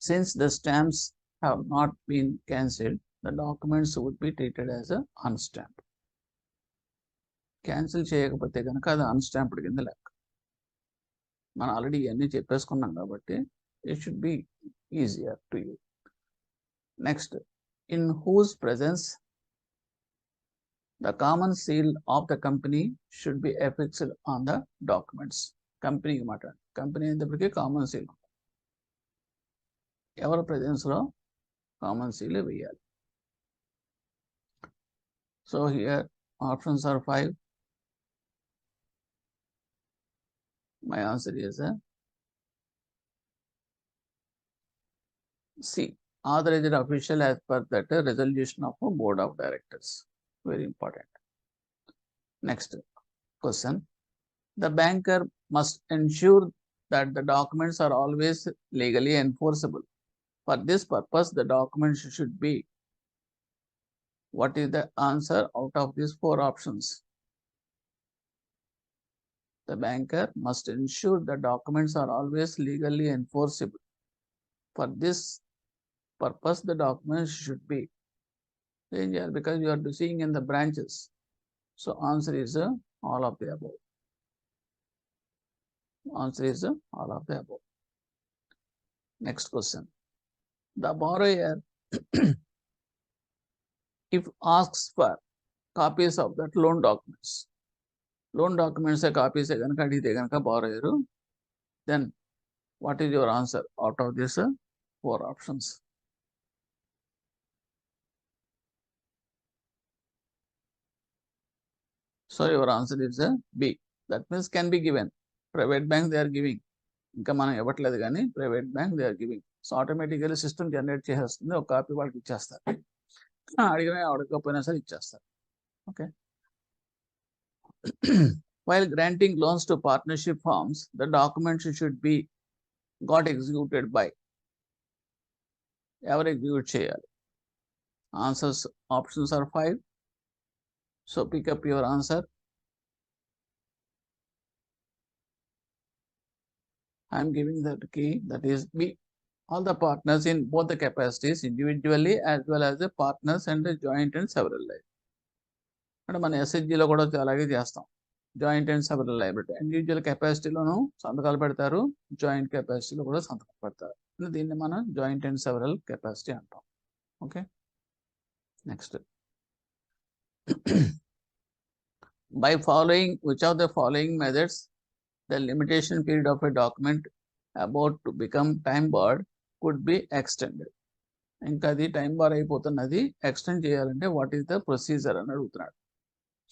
since the stamps have not been cancelled, the documents would be treated as a unstamped. Cancel చేయకపోతే కనుక అది unstamped కింద లెక్క. మనం already ఇవన్నీ చెప్పేసుకున్నాం కాబట్టి it should be easier to you. Next, in whose presence the common seal of the company should be affixed on the documents? Company మాట, company అయినప్పటికీ కామన్ సీల్, ఎవరి ప్రెజెన్స్లో కామన్ సీల్ వేయాలి. So here options are 5. My answer is C. Authorized official as per that resolution of a board of directors. Very important. Next question. The banker must ensure that the documents are always legally enforceable. For this purpose, the documents should be. What is the answer out of these 4 options? The banker must ensure the documents are always legally enforceable. For this purpose, the documents should be. Because you are seeing in the branches. So answer is all of the above. Answer is all of the above. Next question. The borrower, if asks for copies of that loan documents, copies ganaka adite ganaka borrower, then what is your answer out of these 4 options? So your answer is B. That means can be given. Private bank they are giving. ఇంకా మనం ఇవ్వట్లేదు కానీ private bank they are giving. So automatically system generate చేసేస్తుంది, ఒక copy వాళ్ళకి ఇచ్చేస్తారు, అడిగినా అడగకపోయినా సరే ఇచ్చేస్తారు. Okay. While granting loans to partnership firms, the documents should be got executed by. ఎవరు ఎగ్జిక్యూట్ చేయాలి? Answers options are 5. So pick up your answer. I am giving that key, that is B. All the partners in both the capacities, individually as well as the partners and the joint and several liability. అంటే మన ఎస్హెచ్జిలో కూడా అలాగే చేస్తాం, joint and several liability. Individual కెపాసిటీలోను సంతకాలు పెడతారు, joint కెపాసిటీలో కూడా సంతకాలు పెడతారు. దీన్ని మనం జాయింట్ అండ్ సెవరల్ కెపాసిటీ అంటాం. Okay. Next. By following which of the following methods the limitation period of a document about to become time barred could be extended? ఇంకా అది టైం బార్ అయిపోతున్నది, ఎక్స్టెండ్ చేయాలంటే వాట్ ఈస్ ద ప్రొసీజర్ అని అడుగుతున్నాడు.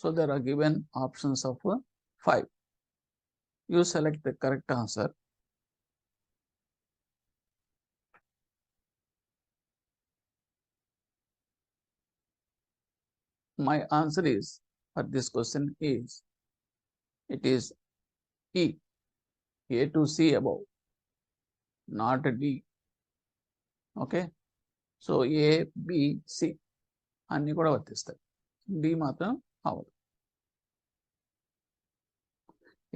So there are given options of 5. You select the correct answer. My answer is for this question is, it is E. A to C above, not D. Okay. So A, B, C అన్నీ కూడా వర్తిస్తాయి, D మాత్రం అవ్వదు.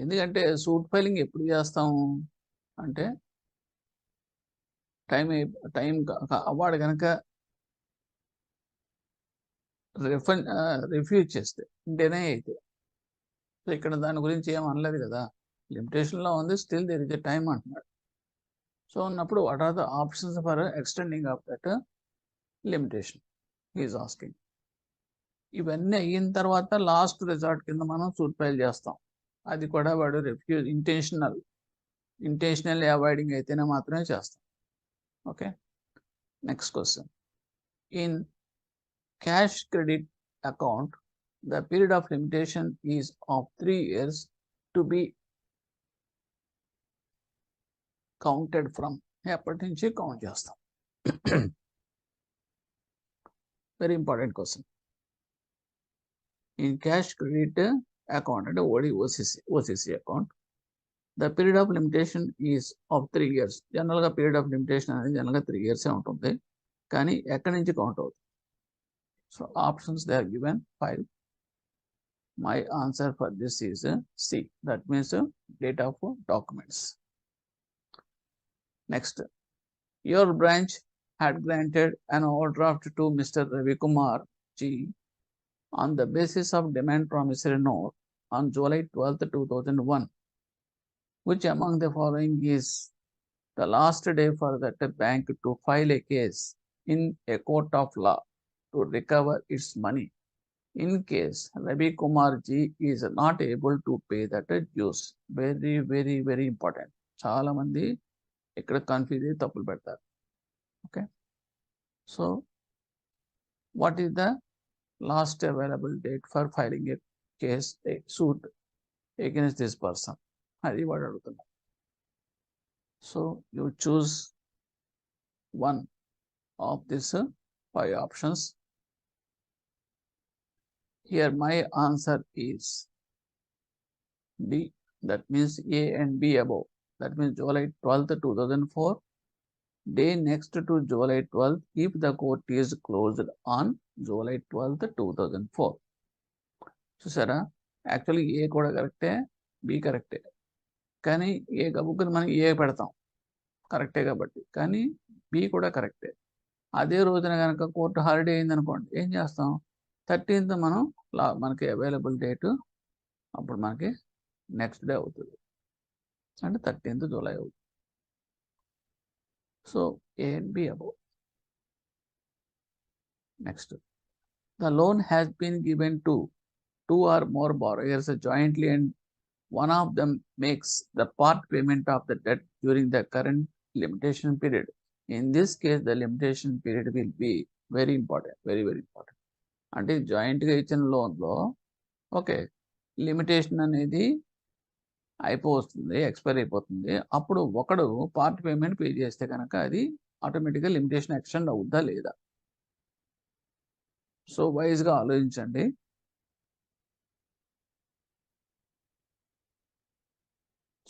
ఎందుకంటే suit filing ఎప్పుడు చేస్తాము అంటే time award కనుక రిఫ్యూజ్ చేస్తే, డినై అయితే. సో ఇక్కడ దాని గురించి ఏం అనలేదు కదా, లిమిటేషన్లో ఉంది, still there is a time అంటున్నాడు. సో ఉన్నప్పుడు what are the options for extending of that limitation is asking. ఇవన్నీ అయిన తర్వాత లాస్ట్ రిజార్ట్ కింద మనం సూట్ ఫైల్ చేస్తాం. అది కూడా వాడు రిఫ్యూజ్ ఇంటెన్షనల్ అవాయిడింగ్ అయితేనే మాత్రమే చేస్తాం. Okay. Next question. In cash credit account, the period of limitation is of 3 years to be counted from. ఎప్పటి నుంచి కౌంట్ చేస్తాం? Very important question. In cash credit account అంటే OCC account, the period of limitation is of 3 years. జనరల్గా period of limitation అనేది జనరల్గా 3 years ఉంటుంది, కానీ ఎక్కడి నుంచి కౌంట్ అవుతుంది? So options they are given 5. My answer for this is C. That means date of documents. Next, your branch had granted an overdraft to Mr. Ravi Kumar G on the basis of demand promissory note on July 12th, 2001. Which among the following is the last day for that bank to file a case in a court of law to recover its money in case Ravi Kumar G is not able to pay that dues? Very, very, very important. చాలా మంది ఇక్కడ confuse అయ్యి తప్పులు పెడతారు. Okay, so what is the last available date for filing A case suit against this person? అది వాడు అడుగుతున్నారు. So you choose one of these 5 options. Here my answer is D. That means A and B above. That means July 12th, 2004. Day next to July 12th if the court is closed on July 12th, 2004. చూసారా, actually ఏ కూడా కరెక్టే, B కరెక్టే, కానీ ఏ గబుక్కుని మనం ఏ పెడతాం కరెక్టే కాబట్టి, కానీ బి కూడా కరెక్టే. అదే రోజున కనుక కోర్టు హాలిడే అయిందనుకోండి, ఏం చేస్తాం? 13th మనం మనకి అవైలబుల్ డేటు, అప్పుడు మనకి నెక్స్ట్ డే అవుతుంది, అంటే 13th July అవుతుంది. So A and B above. Next, the loan has been given to 2 or more borrowers jointly and one of them makes the part payment of the debt during the current limitation period. In this case, the limitation period will be very important, very, very important. అంటే జాయింట్గా ఇచ్చిన లోన్లో okay limitation అనేది అయిపోతుంది, expire అయిపోతుంది. అప్పుడు ఒకడు part payment pay చేస్తే కనుక అది ఆటోమేటిక్గా లిమిటేషన్ ఎక్స్టెండ్ అవుద్దా లేదా? సో వైజ్గా ఆలోచించండి.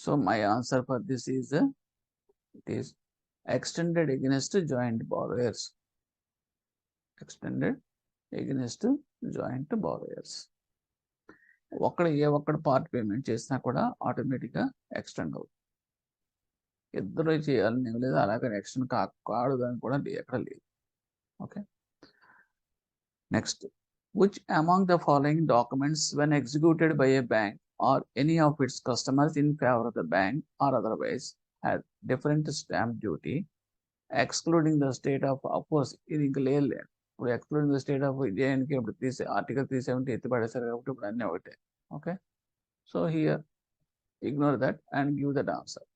So my answer for this is it is extended against joint borrowers. Extended against joint borrowers. ఒక్కడు పార్ట్ పేమెంట్ చేసినా కూడా ఆటోమేటిక్గా ఎక్స్టెండ్ అవుతుంది. ఇద్దరు చేయాలని లేదు, అలాగే ఎక్స్టెండ్ కాడదని కూడా ఎక్కడ లేదు. Okay, next, which among the following documents when executed by a bank or any of its customers in favor of the bank or otherwise had different stamp duty excluding the state of course ఇది ఇంకా లేదు. ఇప్పుడు excluding the state of జేఎన్కి ఇప్పుడు article 370 ఎత్తిపడేశారు కాబట్టి ఇప్పుడు అన్నీ ఒకటే. Okay, so here ignore that and give that answer.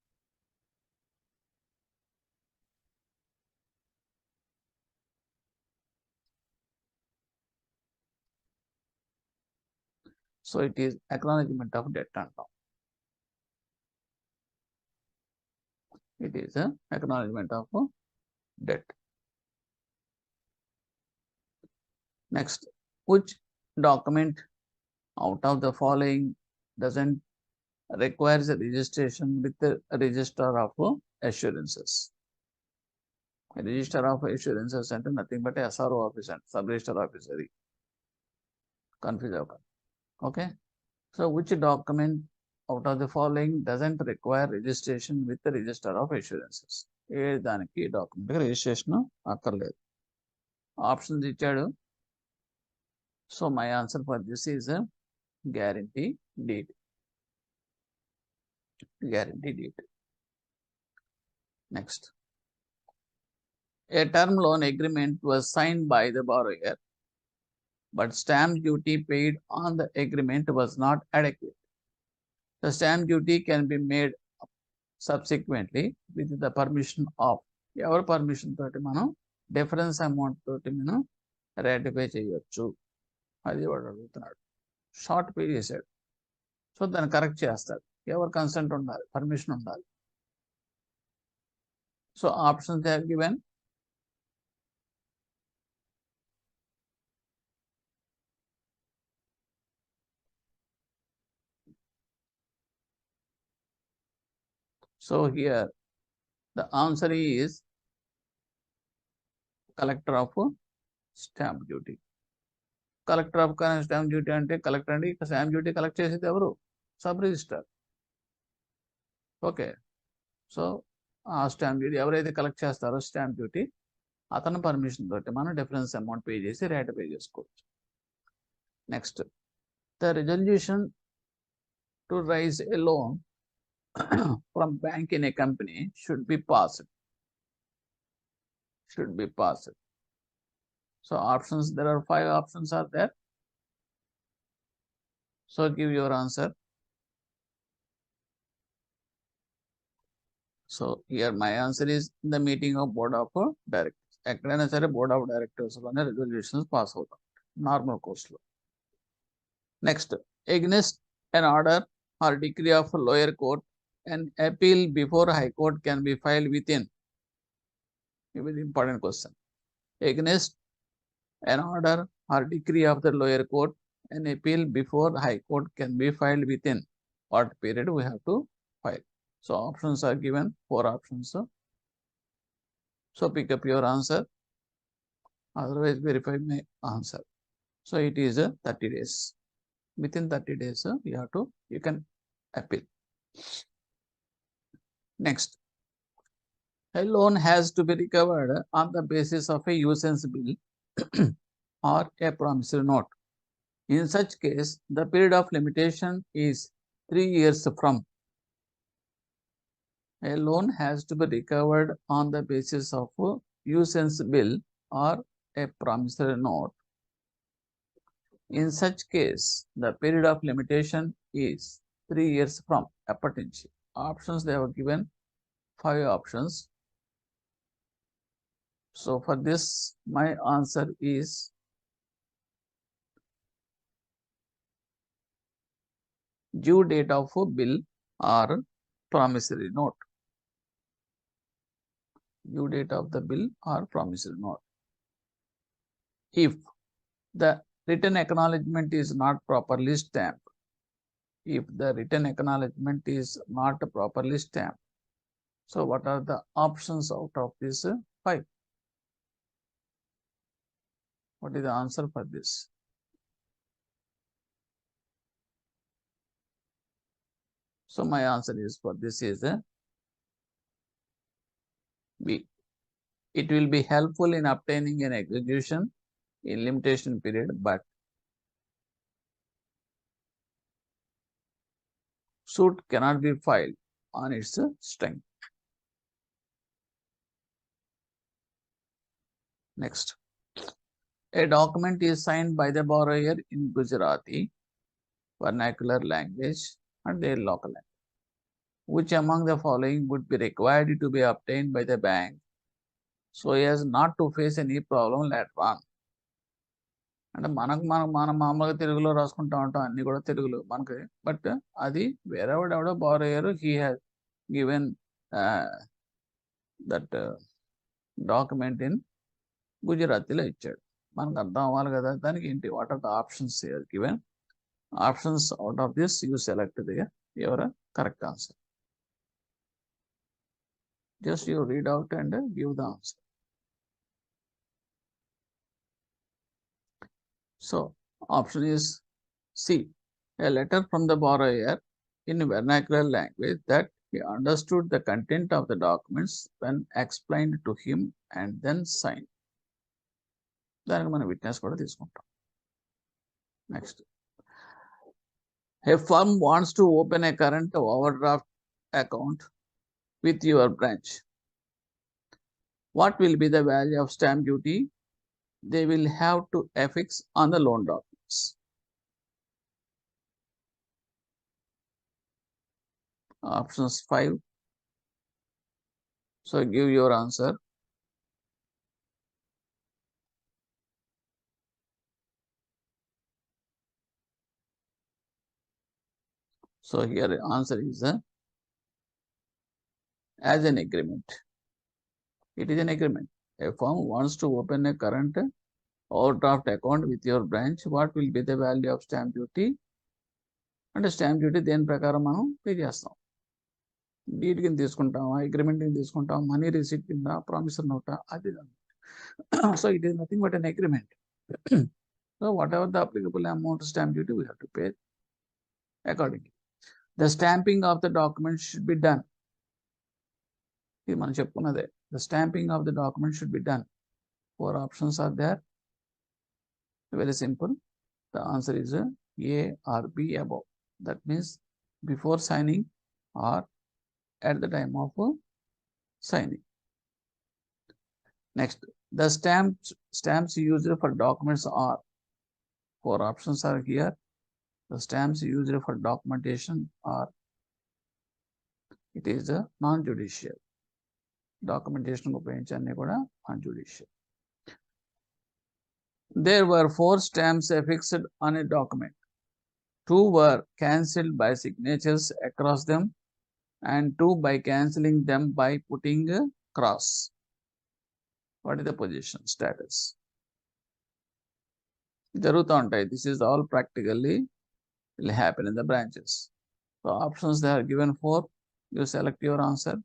So it is acknowledgement of debt అంటాం. It is an acknowledgement of debt. Next, which document out of the following doesn't requires a registration with the register of assurances? A register of assurances అంటే nothing but SRO officer, sub-register officer. Confuse avukadu. Okay, so which document out of the following doesn't require registration with the register of assurances? ఏ దానికి document registration అక్కర్లేదు. Options ఇచ్చాడు. So my answer for this is guarantee deed. Guarantee deed. Next, a term loan agreement was signed by the borrower, but stamp duty paid on the agreement was not adequate. The stamp duty can be made subsequently with the permission of, ఎవరి permission తోటి మనం difference amount తోటి నేను ratify చేయొచ్చు. అది వాడు అడుగుతున్నాడు. Short pay చేశాడు. సో దాన్ని కరెక్ట్ చేస్తాడు. ఎవరు కన్సెంట్ ఉండాలి, పర్మిషన్ ఉండాలి. So options they are given. So here the answer is collector of stamp duty. Collector of stamp duty అంటే కలెక్టర్ అండి. ఇక్కడ స్టాంప్ డ్యూటీ కలెక్ట్ చేసేది ఎవరు? Sub register. ఓకే. సో ఆ స్టాంప్ డ్యూటీ ఎవరైతే కలెక్ట్ చేస్తారో స్టాంప్ డ్యూటీ, అతని permission తోటి మనం డిఫరెన్స్ అమౌంట్ పే చేసి రేట్ పే చేసుకోవచ్చు. Next, the resolution to rise a loan from bank in a company should be passed. So options, there are 5 options are there. So give your answer. So here my answer is the meeting of board of directors. ఎక్కడైనా సరే board of directors లోనే resolutions pass అవుతాం normal కోర్సులో. Next, against an order or decree of lower court, an appeal before high court can be filed within. It is important question. Against an order or decree of the lower court, an appeal before high court can be filed within what period we have to file. So options are given, 4 options. So pick up your answer, otherwise verify my answer. So it is 30 days. Within 30 days you can appeal. Next, a loan has to be recovered on the basis of a usance bill or a promissory note. In such case, the period of limitation is 3 years from. A loan has to be recovered on the basis of a usance bill or a promissory note. In such case, the period of limitation is 3 years from. Appatinchi. Options they have given 5 options. So for this, my answer is due date of bill or promissory note. Due date of the bill or promissory note. If the written acknowledgement is not properly stamped, so what are the options out of these 5? What is the answer for this? So my answer is for this is B. It will be helpful in obtaining an execution in limitation period, but suit cannot be filed on its strength. Next, a document is signed by the borrower in Gujarati vernacular language and their local language. Which among the following would be required to be obtained by the bank so as not to face any problem later on? అంటే మనం మామూలుగా తెలుగులో రాసుకుంటా ఉంటాం, అన్ని కూడా తెలుగులో మనకి. బట్ అది వేరేవాడెవడో borrower he has given that document in గుజరాతీలో ఇచ్చాడు. మనకు అర్థం అవ్వాలి కదా, దానికి ఏంటి, what are the options given. Options out of this you select your correct answer. Just you read out and give the answer. So option is C. A letter from the borrower in vernacular language that he understood the content of the documents when explained to him and then signed. దానికి మనం witness కూడా తీసుకుంటాం. Next, a firm wants to open a current overdraft account with your branch. What will be the value of stamp duty they will have to affix on the loan documents? Options 5. So give your answer. So here the answer is as an agreement. It is an agreement. A firm wants to open a current overdraft account with your branch. What will be the value of stamp duty? అంటే stamp duty దేని ప్రకారం మనం pay చేస్తాం. Deed కింద తీసుకుంటామా, agreement కింద తీసుకుంటాం, money receipt కింద, promissory నోటా, అది. So it is nothing but an agreement. So whatever the applicable amount stamp duty we have to pay accordingly. The stamping of the document should be done. ఇది మనం చెప్పుకున్నదే. The stamping of the document should be done. 4 options are there. Very simple. The answer is A or B above. That means before signing or at the time of signing. Next, the stamps used for documents are, 4 options are here. The stamps used for documentation are, it is a non-judicial. Documentation ఉపయోగించన్నీ కూడా non-judicial. There were 4 stamps affixed on a document. 2 were cancelled by signatures across them and 2 by cancelling them by putting a cross. What is the position status? జరుగుతూ ఉంటాయి. This is all practically will happen in the branches. So options they are given 4. You select your answer.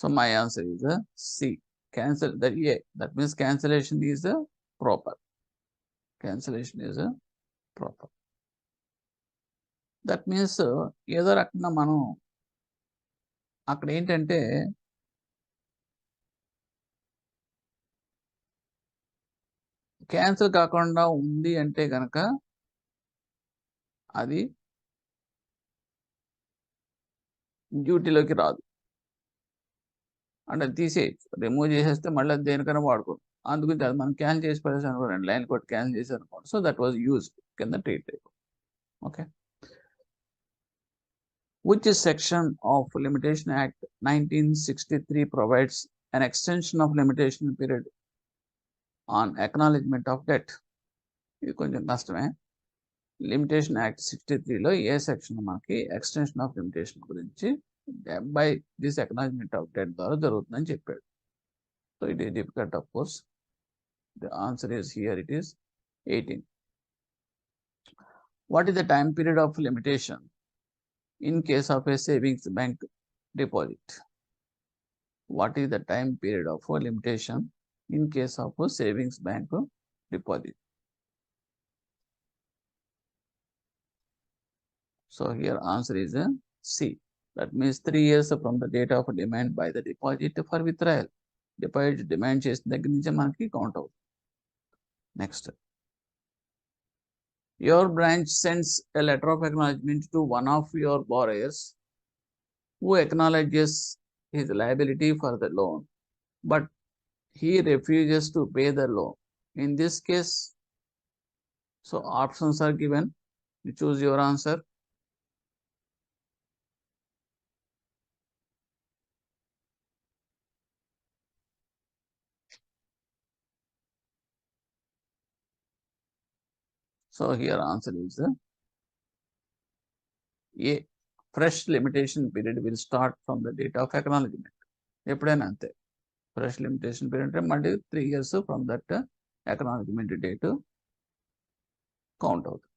So my answer is C. Cancel the A. That means cancellation is proper. Cancellation is proper. That means ఏదో రకంగా మనం అక్కడ ఏంటంటే cancel కాకుండా ఉంది అంటే కనుక అది డ్యూటీలోకి రాదు. అంటే తీసేయచ్చు, రిమూవ్ చేసేస్తే మళ్ళీ దేనికైనా వాడుకోవచ్చు. అందుగురించి అది మనం క్యాన్సిల్ చేసి పడేసి అనుకోండి, లైన్ కొట్టి క్యాన్సిల్ చేసి అనుకోండి. సో దట్ వాజ్ యూజ్డ్ కింద ట్రీట్ అయిపోయింది. Okay. Which section of Limitation Act 1963 provides an extension of limitation period on acknowledgement of debt? ఇది కొంచెం కష్టమే. లిమిటేషన్ యాక్ట్ 63లో ఏ సెక్షన్ మనకి ఎక్స్టెన్షన్ ఆఫ్ లిమిటేషన్ గురించి by this acknowledgement of debt ద్వారా జరుగుతుందని చెప్పాడు. So it is difficult of course. The answer is here, it is 18. What is the time period of limitation in case of a savings bank deposit? What is the time period of limitation in case of a savings bank deposit? So here answer is C. That means 3 years from the date of demand by the deposit for withdrawal. Deposit demand చేసిన దగ్గర నుంచి మనకి count అవుతుంది. Next, your branch sends a letter of acknowledgement to one of your borrowers who acknowledges his liability for the loan, but he refuses to pay the loan. In this case, so options are given. You choose your answer. So here answer is A. Fresh limitation period will start from the date of acknowledgement. ఎప్పుడైనా అంతే. Fresh limitation period అంటే మళ్ళీ 3 years from that acknowledgement date count అవుతుంది.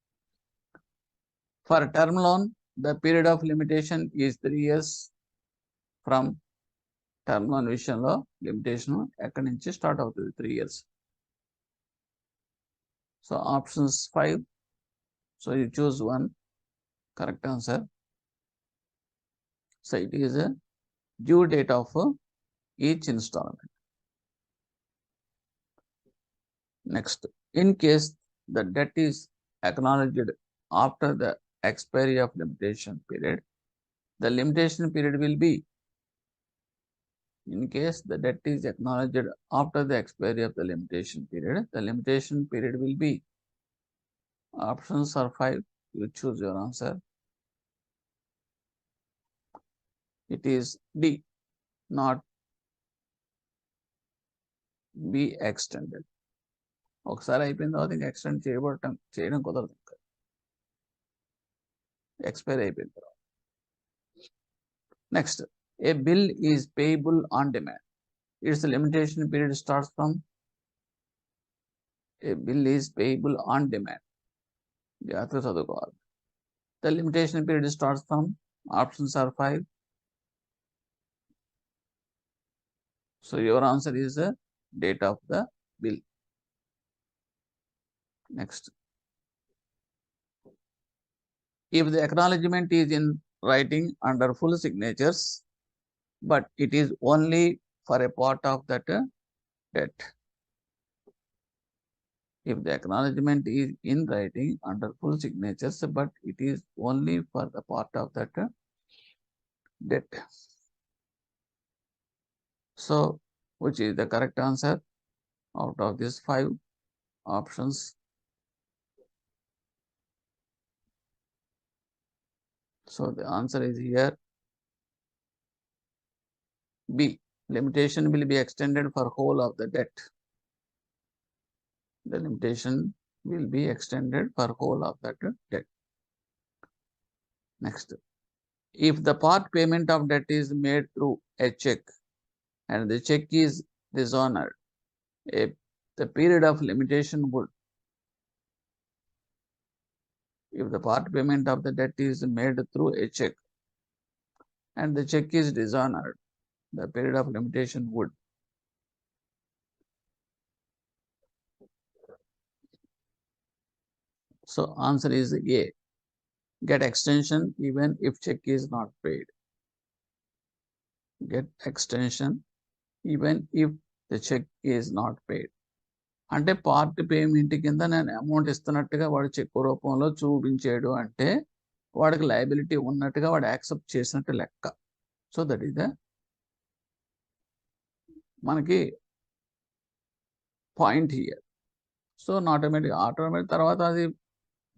For term loan the period of limitation is 3 years from term loan విషయంలో limitation ఎక్కడి నుంచి start అవుతుంది, 3 years. So options 5. So you choose one. Correct answer. So it is due date of each installment. Next, in case the debt is acknowledged after the expiry of limitation period, the limitation period will be. In case the debt is acknowledged after the expiry of the limitation period, the limitation period will be. Options are 5. You choose your answer. It is D, not be extended. ఒకసారి అయిపోయిన తర్వాత ఇంకా extend చేయడం కుదరదు, ఇంకా expire అయిపోయిన తర్వాత. Next, A bill is payable on demand. It's limitation period starts from. A bill is payable on demand, జాగ్రత్తగా చదువుకోవాలి. The limitation period starts from, options are 5. So your answer is the date of the bill. Next, if the acknowledgement is in writing under full signatures, but it is only for a part of that debt. If the acknowledgement is in writing under full signatures, but it is only for the part of that debt. So, which is the correct answer out of these 5 options? So the answer is here B. Limitation will be extended for whole of the debt. The limitation will be extended for whole of that debt. Next, if the part payment of debt is made through a check and the check is dishonored, the period of limitation would. If the part payment of the debt is made through a check and the check is dishonored, the period of limitation would. So answer is A. Get extension even if check is not paid. Get extension even if the check is not paid. అంటే part payment కింద నేను amount ఇస్తున్నట్టుగా వాడు check రూపంలో చూపించాడు అంటే వాడికి liability ఉన్నట్టుగా వాడు యాక్సెప్ట్ చేసినట్టు లెక్క. సో దట్ ఈస్ ద మనకి పాయింట్ హియర్. సో ఆటోమేటిక్ తర్వాత అది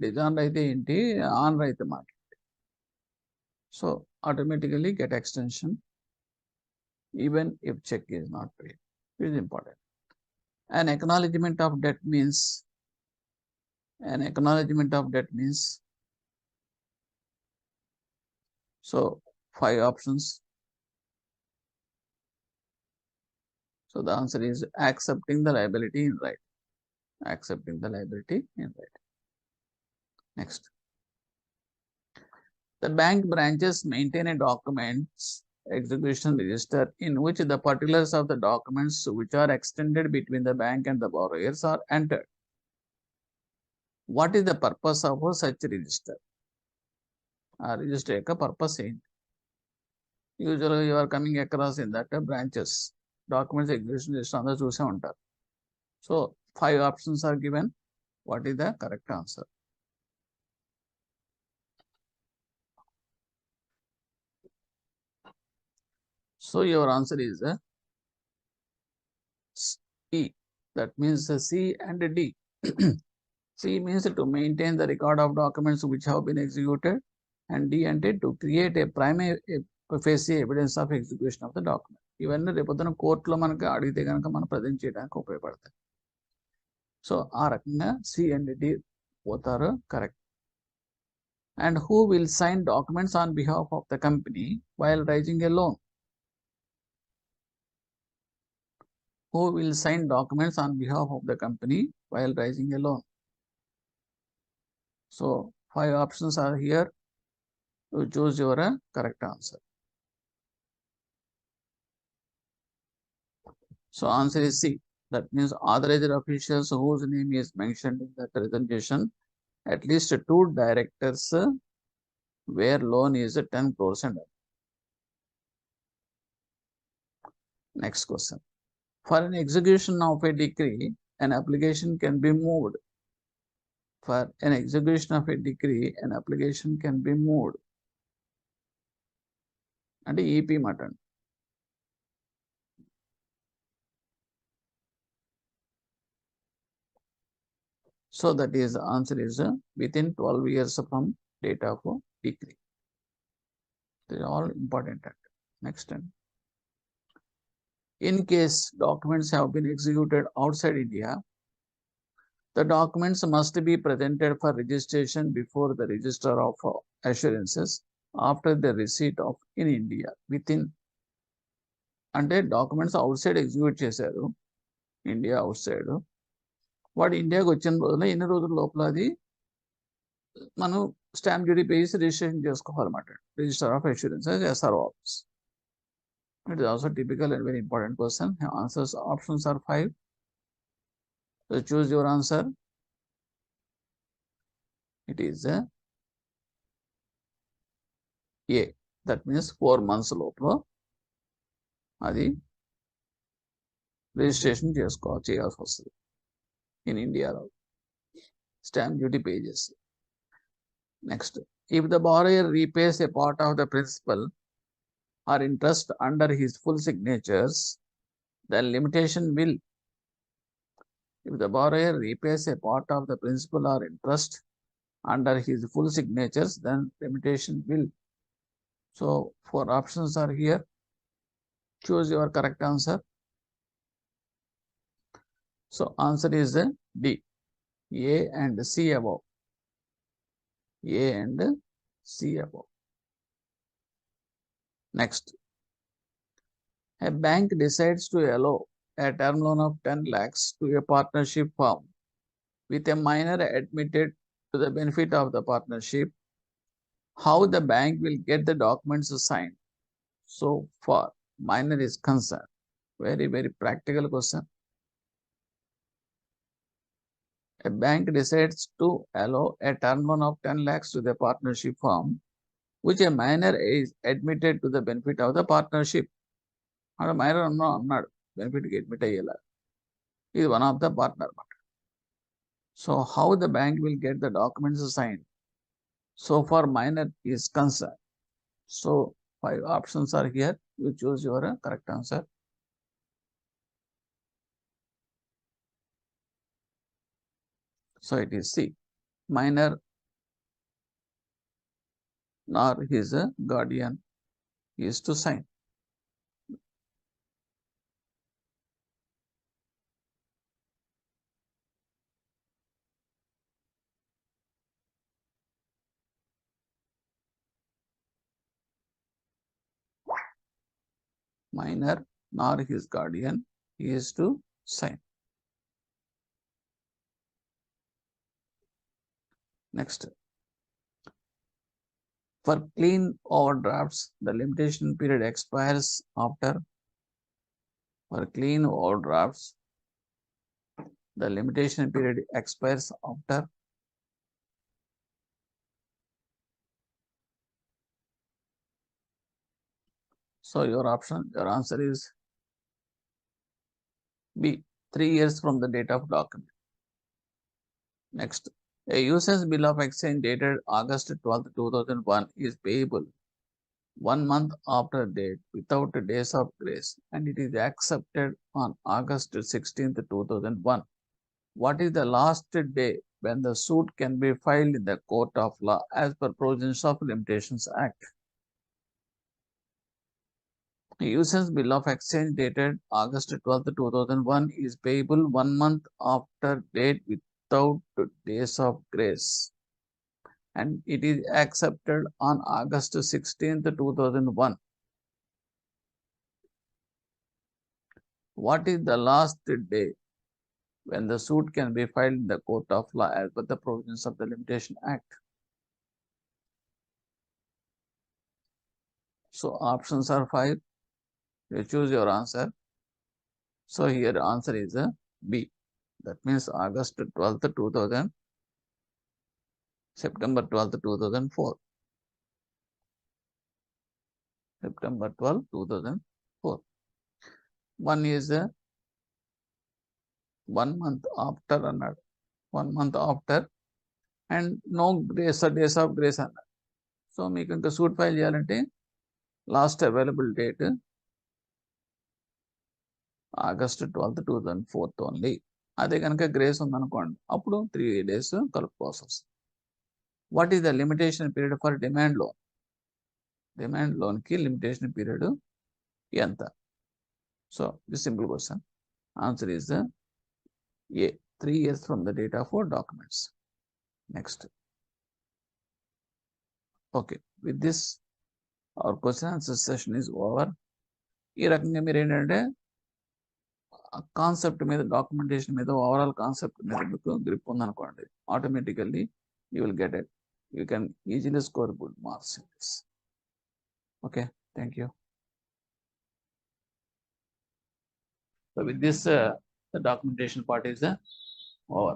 డిజానర్ అయితే ఏంటి, ఆనర్ అయితే మాట్లాడి. So automatically get extension even if check is not paid. It is important. An acknowledgement of debt means, so 5 options. So the answer is accepting the liability in writing. Accepting the liability in writing. Next, the bank branches maintain a documents execution register in which the particulars of the documents which are extended between the bank and the borrowers are entered. What is the purpose of such register? Register యొక్క purpose ఏంటి? Usually you are coming across in that branches documents execution register అందరూ చూసే ఉంటారు. So 5 options are given. What is the correct answer? So your answer is E. That means C and D. C means to maintain the record of documents which have been executed, and D and to create a prima facie evidence of execution of the document. ఇవన్నీ రేపొద్దున కోర్టులో మనకి అడిగితే కనుక మనం present చేయడానికి ఉపయోగపడతాయి. So ఆ రకంగా C and D both are correct. And who will sign documents on behalf of the company while raising a loan? Who will sign documents on behalf of the company while raising a loan? So 5 options are here. You choose your correct answer. So answer is C. That means authorized officials whose name is mentioned in the presentation, at least 2 directors where loan is 10%. Next question. For an execution of a decree, an application can be moved. For an execution of a decree, an application can be moved. And EP mutton. So that is the answer is within 12 years from date of decree. They are all important. Next time. In case documents have been executed outside India, The documents must be presented for registration before the register of assurances after the receipt of in India within. అంటే documents out side execute చేశారు, India out side. వాడు ఇండియాకి వచ్చిన రోజున ఎన్ని రోజుల లోపల అది మనం స్టాంప్ డ్యూటీ పే చేసి రిజిస్ట్రేషన్ చేసుకోవాలన్నమాట. Register of assurances SRO office. It is also typical and very important question. Answers options are 5. So choose your answer. It is A. That means 4 months లోపల అది రిజిస్ట్రేషన్ చేయాల్సి వస్తుంది in ఇండియాలో, stamp duty pay చేసి. Next, if the borrower repays a part of the principal or interest under his full signatures, then limitation will. If the borrower repays a part of the principal or interest under his full signatures, then limitation will. So 4 options are here. Choose your correct answer. So answer is D. A and C above. A and C above. Next, a bank decides to allow a term loan of 10 lakhs to a partnership firm with a minor admitted to the benefit of the partnership. How the bank will get the documents signed so far minor is concerned? Very, very practical question. A bank decides to allow a term loan of 10 lakhs to the partnership firm which a minor is admitted to the benefit of the partnership. And a minor అన్నాడు బెనిఫిట్కి admit అయ్యేలా, ఇది one of the partner అన్నమాట. So how the bank will get the documents sign so far minor is concern. So 5 options are here. You choose your correct answer. So it is C. Minor nor his guardian is to sign. Minor nor his guardian is to sign. Next, for clean overdrafts, the limitation period expires after. For clean overdrafts, the limitation period expires after. So your answer is B, 3 years from the date of document. Next, a user's bill of exchange dated August 12th, 2001 is payable 1 month after date without days of grace, and it is accepted on August 16th, 2001. What is the last day when the suit can be filed in the court of law as per provisions of Limitations Act? A user's bill of exchange dated August 12th, 2001 is payable 1 month after date without days of grace, and it is accepted on August 16th, 2001. What is the last day when the suit can be filed in the court of law as per the provisions of the Limitation Act? So options are 5. You choose your answer. So here answer is B. That means August 12th, 2000, September 12th, 2004. September 12th, 2004. One is 1 month after అన్నాడు, 1 month after, and no grace, days of grace అన్నాడు. So మీకు ఇంకా suit file చేయాలంటే last available date August 12th, 2004 only. అదే కనుక grace ఉందనుకోండి, అప్పుడు 3 days కలుపుకోవాల్సి వస్తుంది. What is the limitation period for demand loan? Demand లోన్కి లిమిటేషన్ పీరియడ్ ఎంత? So the simple question. Answer is A, 3 years from the date of our documents. Next. Okay, with this our question answer session is over. ఈ రకంగా మీరు ఏంటంటే concept మీద, documentation మీద, overall concept మీద మీకు గ్రిప్ ఉందనుకోండి, automatically you will get it. You can easily score good marks in this. Okay, thank you. So with this, the documentation part is over.